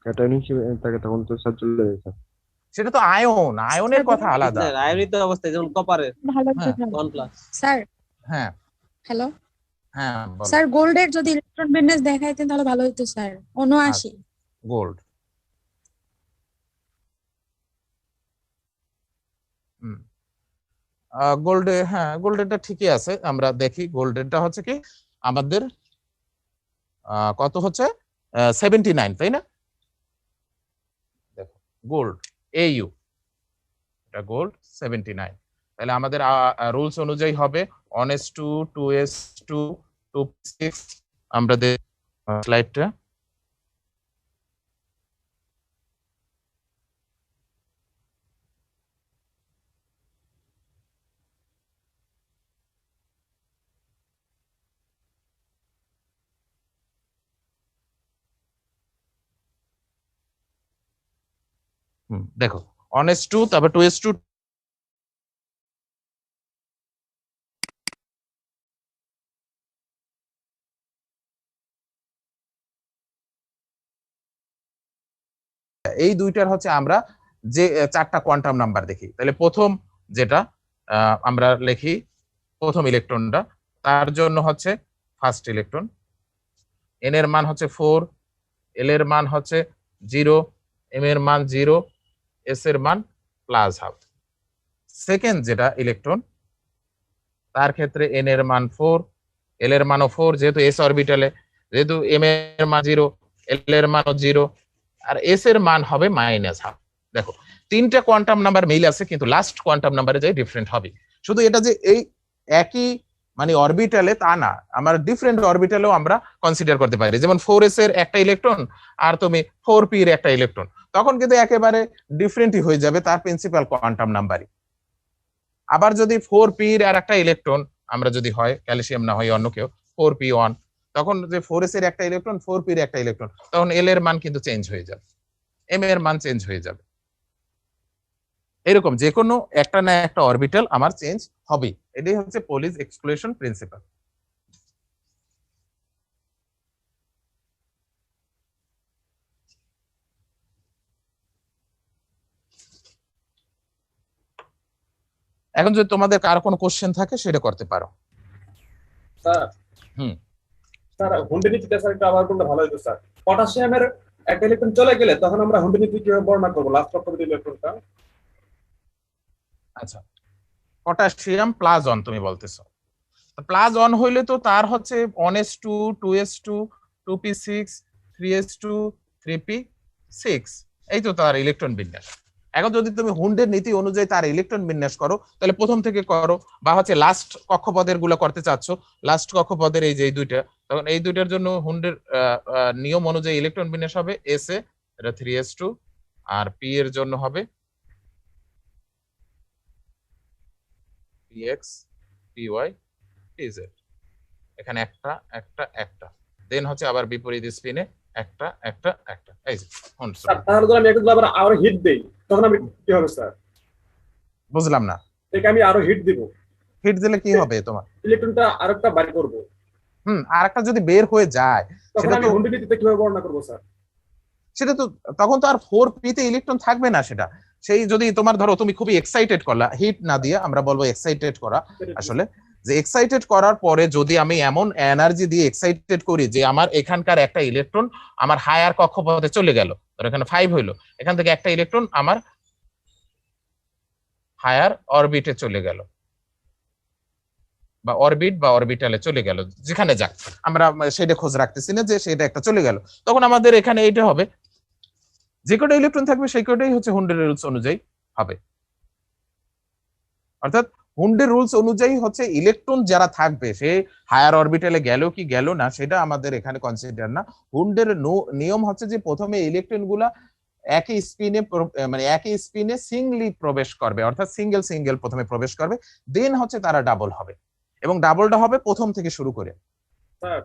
ক্যাটায়ন হিসেবে থাকে তখন তো স্যার চলে যায় স্যার। সেটা তো আয়ন, আয়নের কথা আলাদা। স্যার আয়নিত অবস্থায় যেমন কপারের ভালো হ্যাঁ। 1+। স্যার হ্যাঁ হ্যালো হ্যাঁ বলো। স্যার গোল্ডের যদি ইলেকট্রন বিন্যাস দেখাইতেন তাহলে ভালো হতো স্যার। 79 গোল্ড গোল্ডে, হ্যাঁ গোল্ডেরটা ঠিকই আছে। আমরা দেখি গোল্ডেরটা হচ্ছে কি আমাদের কত হচ্ছে 79, তাই না? দেখো গোল্ড AU, এটা গোল্ড 79। তাহলে আমাদের রুলস অনুযায়ী হবে 1s2 2s2 2p6। আমরা স্লাইডটা দেখো 1s2 তারপর 2s2 এই দুইটার হচ্ছে আমরা যে চারটা কোয়ান্টাম নাম্বার দেখি। তাহলে প্রথম যেটা আমরা লিখি প্রথম ইলেকট্রনটা, তার জন্য হচ্ছে ফার্স্ট ইলেকট্রন, n এর মান হচ্ছে 4, l এর মান হচ্ছে 0, m এর মান 0, s এর মান +½ সেকেন্ড যেটা ইলেকট্রন, তার ক্ষেত্রে n এর মান 4, l এর মানও 4 যেহেতু s অরবিটালে, যেহেতু m এর মান 0, l এর মানও 0, আর s এর মান হবে -½ দেখো তিনটা কোয়ান্টাম নাম্বার মিল আছে, কিন্তু লাস্ট কোয়ান্টাম নাম্বারে যাই ডিফারেন্ট হবে। শুধু এটা যে এই একই মানে অরবিটালে তা না, আমরা ডিফারেন্ট অরবিটালেও আমরা কনসিডার করতে পারি। যেমন 4s এর একটা ইলেকট্রন আর তুমি 4p এর একটা ইলেকট্রন, তখন কিন্তু একেবারে ডিফারেন্টই হয়ে যাবে তার প্রিন্সিপাল কোয়ান্টাম নাম্বারই। আবার যদি 4p এর আর একটা ইলেকট্রন আমরা যদি হয় ক্যালসিয়াম না হয় অন্য কেউ 4p1, তখন যে 4s এর একটা ইলেকট্রন 4p এর একটা ইলেকট্রন, তখন l এর মান কিন্তু চেঞ্জ হয়ে যাবে, m এর মান চেঞ্জ হয়ে যাবে। এরকম যে কোনো একটা না একটা অরবিটাল আমার চেঞ্জ হবে। এটাই হচ্ছে পলিজ এক্সক্লুশন প্রিন্সিপাল। এখন যদি তোমাদের কার কোনো কোশ্চেন থাকে সেটা করতে পারো। স্যার স্যার হুন্ডি নীতিটা স্যার একটু আবার করলে ভালো হতো স্যার। পটাশিয়ামের একটা ইলেকট্রন চলে গেলে তখন আমরা হুন্ডি নীতি কিভাবে বর্ণনা করবো লাস্ট পক্ষে ইলেকট্রনটা? আচ্ছা পটাশিয়াম +1 তুমি বলতেছো, +1 হইলে তো তার হচ্ছে 1s2 2s2 2p6 3s2 3p6, এই তো তার ইলেকট্রন বিন্যাস। এখন যদি তুমি হুন্ডের নীতি অনুযায়ী তার ইলেকট্রন বিন্যাস করো, তাহলে প্রথম থেকে করো, বা হচ্ছে লাস্ট কক্ষপথের গুলো করতে চাচ্ছ, লাস্ট কক্ষপথের এই যে এই দুইটা, তখন এই দুইটার জন্য হুন্ডের নিয়ম অনুযায়ী ইলেকট্রন বিন্যাস হবে s এ এটা 3s2, আর p এর জন্য হবে px py pz, এখানে একটা একটা একটা, দেন হচ্ছে আবার বিপরীত স্পিনে একটা একটা একটা। এই যে তাহলে যদি আমি একটু আবার আরো হিট দেই তখন আমি কি হবে স্যার? বুঝলাম না। একে আমি আরো হিট দিব, হিট দিলে কি হবে তোমার? ইলেকট্রনটা আরেকটা বাইর করব। আরেকটা যদি বের হয়ে যায় তখন আমি হুন্ডি নীতিতে কিভাবে বর্ণনা করব স্যার? সেটা তো তখন তো আর 4p তে ইলেকট্রন থাকবে না। সেটা সেই যদি তোমার ধরো তুমি খুবই এক্সাইটেড করলা, হিট না দিয়ে আমরা বলবো এক্সাইটেড করা, আসলে যে এক্সাইটেড করার পরে যদি আমি এমন এনার্জি দিয়ে এক্সাইটেড করি যে আমার এখানকার একটা ইলেকট্রন আমার হায়ার কক্ষপথে চলে গেল, ধরো এখানে 5 হইলো, এখান থেকে একটা ইলেকট্রন আমার হায়ার অরবিটে চলে গেল, বা অরবিট বা অরবিটালে চলে গেল, যেখানে যাক আমরা সেটা খোঁজ রাখতেছি না যে সেটা একটা চলে গেল, তখন আমাদের এখানে এইটা হবে, যে কটা ইলেকট্রন থাকবে সেই কটাই হচ্ছে হুন্ডের রুলস অনুযায়ী হবে। অর্থাৎ হুন্ডের রুলস অনুযায়ী হচ্ছে ইলেকট্রন যারা থাকবে সে হায়ার অরবিটালে গেল কি গেল না সেটা আমাদের এখানে কনসিডার না। হুন্ডের নিয়ম হচ্ছে যে প্রথমে ইলেকট্রন গুলা একই স্পিনে মানে একই স্পিনে সিঙ্গলি প্রবেশ করবে, অর্থাৎ সিঙ্গেল সিঙ্গেল প্রথমে প্রবেশ করবে, দেন হচ্ছে তারা ডাবল হবে, এবং ডাবলটা হবে প্রথম থেকে শুরু করে। স্যার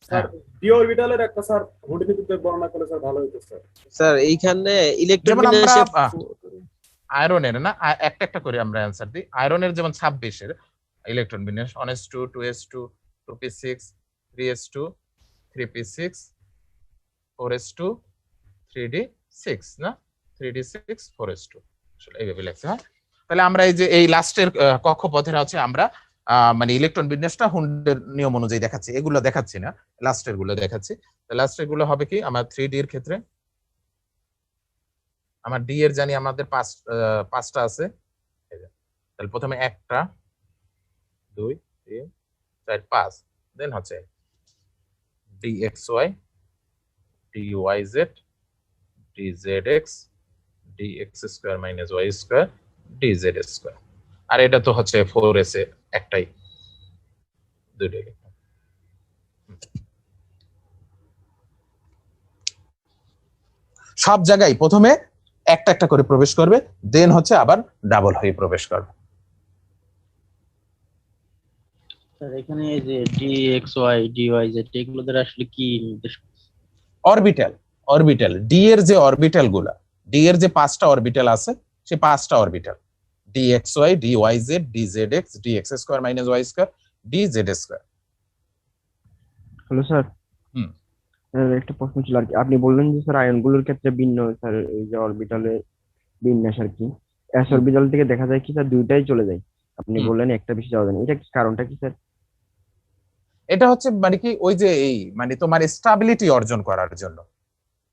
স্যার ডি অরবিটালের একটা স্যার হুন্ডি নীতিতে বর্ণনা করলে স্যার ভালো হতো স্যার। স্যার এইখানে ইলেকট্রন যেমন আমরা বিন্যাসে আয়রনের না একটা একটা করে আমরা অ্যানসার দিই। আয়রনের যেমন 26 এর ইলেকট্রন বিন্যাস 1s2 2s2 2p6 3s2 3p6 4s2 3d6 না 3d6 4s2, আসলে এইভাবে লেখছে। হ্যাঁ, তাহলে আমরা এই যে এই লাস্টের কক্ষপথের হচ্ছে আমরা মানে ইলেকট্রন বিন্যাসটা হুন্ডের নিয়ম অনুযায়ী দেখাচ্ছি, এগুলো দেখাচ্ছি না, লাস্টের গুলো দেখাচ্ছি। লাস্টের গুলো হবে কি আমার 3D এর ক্ষেত্রে আমার ডি এর জানি আমাদের পাঁচটা আছে। এই যে, তাহলে প্রথমে 1টা 2 3 4 5, দেন হচ্ছে dxy dyz dzx dx square minus y square dz square. আর এটা তো হচ্ছে 4s এ একটাই, দুইটাই। সব জায়গায় প্রথমে একটা একটা করে প্রবেশ করবে, দেন হচ্ছে আবার ডাবল হয়ে প্রবেশ করবে। স্যার এখানে এই যে dxy dyz এগুলো দ্বারা আসলে কি নির্দেশ? অরবিটাল, অরবিটাল ডি এর যে অরবিটাল গুলা, ডি এর যে 5টা অরবিটাল আছে, সেই 5টা orbital dxy dyz dzx dx square minus y square dz square. Hello sir, একটা প্রশ্ন ছিল আর কি। আপনি বললেন যে স্যার আয়নগুলোর ক্ষেত্রে ভিন্ন স্যার, এই যে অরবিটালে বিন্যাস আর কি, এস অরবিটাল থেকে দেখা যায় কি স্যার দুইটাই চলে যায়, আপনি বললেন একটা বেশি যাওয়া যায় না, এটা কি কারণটা কি স্যার? এটা হচ্ছে মানে কি ওই যে এই মানে তোমার স্টেবিলিটি অর্জন করার জন্য,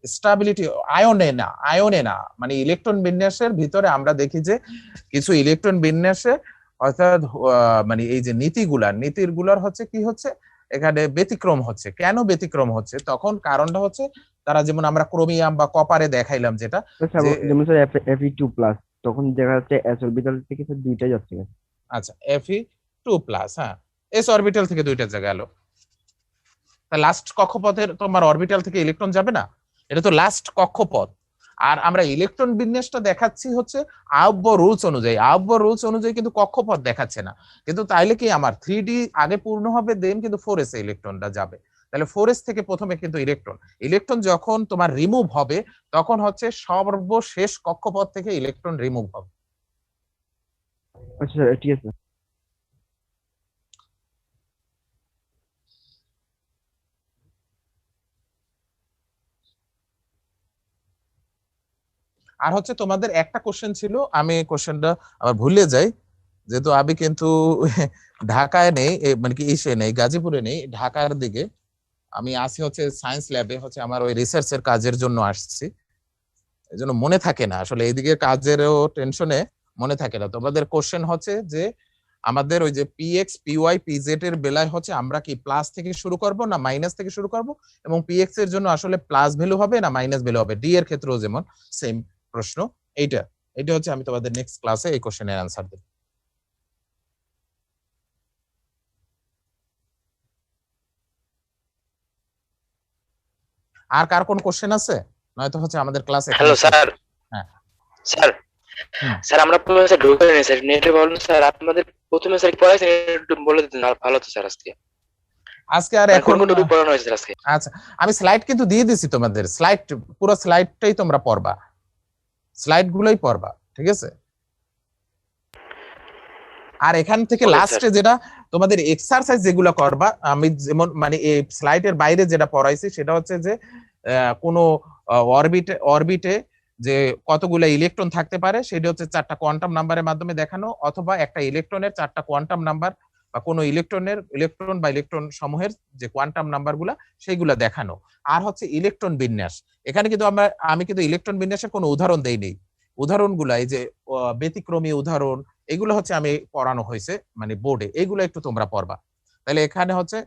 স্টেবিলিটি আয়নে না মানে ইলেকট্রন বিন্যাসের ভিতরে আমরা দেখি যে কিছু ইলেকট্রন বিন্যাসে অর্থাৎ মানে এই যে নীতিগুলার হচ্ছে কি হচ্ছে এখানে ব্যতিক্রম হচ্ছে। কেন ব্যতিক্রম হচ্ছে? তখন কারণটা হচ্ছে তারা যেমন আমরা ক্রোমিয়াম বা কপারে দেখাইলাম যেটা, যেমন স্যার Fe2+, তখন দেখা যাচ্ছে এস অরবিটাল থেকে স্যার দুইটাই যাচ্ছে। আচ্ছা Fe2+, হ্যাঁ, এস অরবিটাল থেকে দুইটা জায়গা গেল। তা লাস্ট কক্ষপথের তোমার অরবিটাল থেকে ইলেকট্রন যাবে না, এটা তো লাস্ট কক্ষপথ। আর আমরা ইলেকট্রন বিন্যাসটা দেখাচ্ছি হচ্ছে আহ্ব রুলস অনুযায়ী, আহ্ব রুলস অনুযায়ী কিন্তু কক্ষপথ দেখাচ্ছে না। কিন্তু তাইলে কি আমার 3D আগে পূর্ণ হবে, দেন কিন্তু 4s এ ইলেকট্রনটা যাবে। তাহলে 4s থেকে প্রথমে কিন্তু ইলেকট্রন যখন তোমার রিমুভ হবে তখন হচ্ছে সর্বশেষ কক্ষপথ থেকে ইলেকট্রন রিমুভ হবে। আচ্ছা ঠিক আছে। আর হচ্ছে তোমাদের একটা কোশ্চেন ছিল, আমি কোশ্চেনটা আবার ভুলে যাই, যেহেতু আমি কিন্তু ঢাকায় নেই, মানে কি ইসে নেই, গাজীপুরে নেই, ঢাকার দিকে আমি আসি হচ্ছে সায়েন্স ল্যাবে, হচ্ছে আমার ওই রিসার্চের কাজের জন্য আসছি, এই জন্য মনে থাকে না আসলে, এইদিকে কাজেরও টেনশনে মনে থাকে না। তোমাদের কোশ্চেন হচ্ছে যে আমাদের ওই যে পিএক্স পিওয়াই পিজেড এর বেলায় হচ্ছে আমরা কি প্লাস থেকে শুরু করব না মাইনাস থেকে শুরু করব, এবং পিএক্স এর জন্য আসলে প্লাস ভ্যালু হবে না মাইনাস ভ্যালু হবে, ডি এর ক্ষেত্রেও যেমন সেম প্রশ্ন। এইটা হচ্ছে আমি তোমাদের নেক্সট ক্লাসে এই কোশ্চেনের অ্যানসার দেব। আর কার কোন কোশ্চেন আছে? নয়তো হচ্ছে আমাদের ক্লাসে। Hello sir. হ্যাঁ স্যার, স্যার আমরা প্রথমে স্যার ঢুকে নেই স্যার, নেটে বলুন স্যার আপনাদের প্রথমে স্যার পড়াইছেন একটু বলে দিতেন আর ভালো হতো স্যার। আজকে আর এখন কোনটুকু পড়ানো হয়েছে আজকে? আচ্ছা আমি স্লাইড কিন্তু দিয়ে দিছি তোমাদের, স্লাইড পুরো স্লাইডটাই তোমরা পড়বা, স্লাইড গুলোই পড়বা, ঠিক আছে? আর এখান থেকে লাস্টে যেটা তোমাদের এক্সারসাইজ যেগুলো করবা, আমি যেমন মানে এই স্লাইডের বাইরে যেটা পড়াইছি সেটা হচ্ছে যে কোনো অরবিটে যে কতগুলো ইলেকট্রন থাকতে পারে সেটা হচ্ছে 4টা কোয়ান্টাম নাম্বারের মাধ্যমে দেখানো, অথবা একটা ইলেকট্রনের 4টা কোয়ান্টাম নাম্বার বা কোনো ইলেকট্রন বা ইলেকট্রন সমূহের যে কোয়ান্টাম নাম্বারগুলা সেইগুলা দেখানো। আর হচ্ছে ইলেকট্রন বিন্যাস, এখানে কিন্তু আমি কিন্তু ইলেকট্রন বিন্যাসের কোনো উদাহরণ দেই নেই, উদাহরণগুলা এই যে ব্যতিক্রমী উদাহরণ এগুলো হচ্ছে আমি পড়ানো হয়েছে মানে বোর্ডে, এগুলো একটু তোমরা পড়বা। তাহলে এখানে হচ্ছে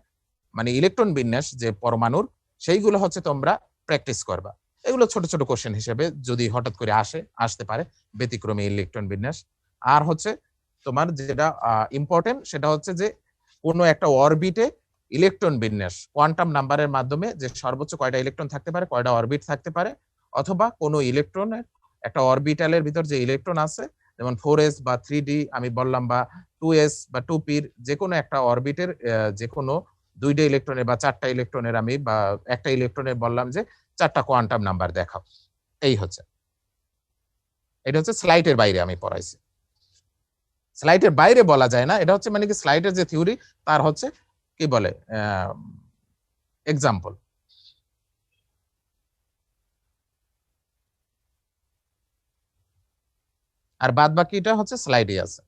মানে ইলেকট্রন বিন্যাস যে পরমাণুর সেইগুলো হচ্ছে তোমরা প্র্যাকটিস করবা। এগুলো ছোট ছোট কোশ্চেন হিসেবে যদি হঠাৎ করে আসতে পারে, ব্যতিক্রমী ইলেকট্রন বিন্যাস। আর হচ্ছে তোমার যেটা ইম্পর্টেন্ট সেটা হচ্ছে যে কোনো একটা অরবিটে ইলেকট্রন বিন্যাস কোয়ান্টাম নাম্বারের মাধ্যমে যে সর্বোচ্চ কয়টা ইলেকট্রন থাকতে পারে, কয়টা অরবিট থাকতে পারে, অথবা কোনো ইলেকট্রনের একটা অরবিটালের ভিতর যে ইলেকট্রন আছে যেমন 4s বা 3d আমি বললাম, বা 2s বা 2p যে কোনো একটা অরবিটের যে কোনো 2টা ইলেকট্রনের বা 4টা ইলেকট্রনের আমি বা একটা ইলেকট্রনের বললাম যে 4টা কোয়ান্টাম নাম্বার দেখাও। এই হচ্ছে, এটা হচ্ছে স্লাইডের বাইরে আমি পড়াইছি, স্লাইডের বাইরে বলা যায় না, এটা হচ্ছে মানে কি স্লাইডের যে থিওরি তার হচ্ছে কি বলে এক্সাম্পল। আর বাদ বাকিটা হচ্ছে স্লাইডে আছে।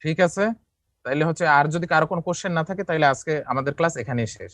ঠিক আছে, তাইলে হচ্ছে আর যদি কারো কোনো কোশ্চেন না থাকে তাইলে আজকে আমাদের ক্লাস এখানেই শেষ।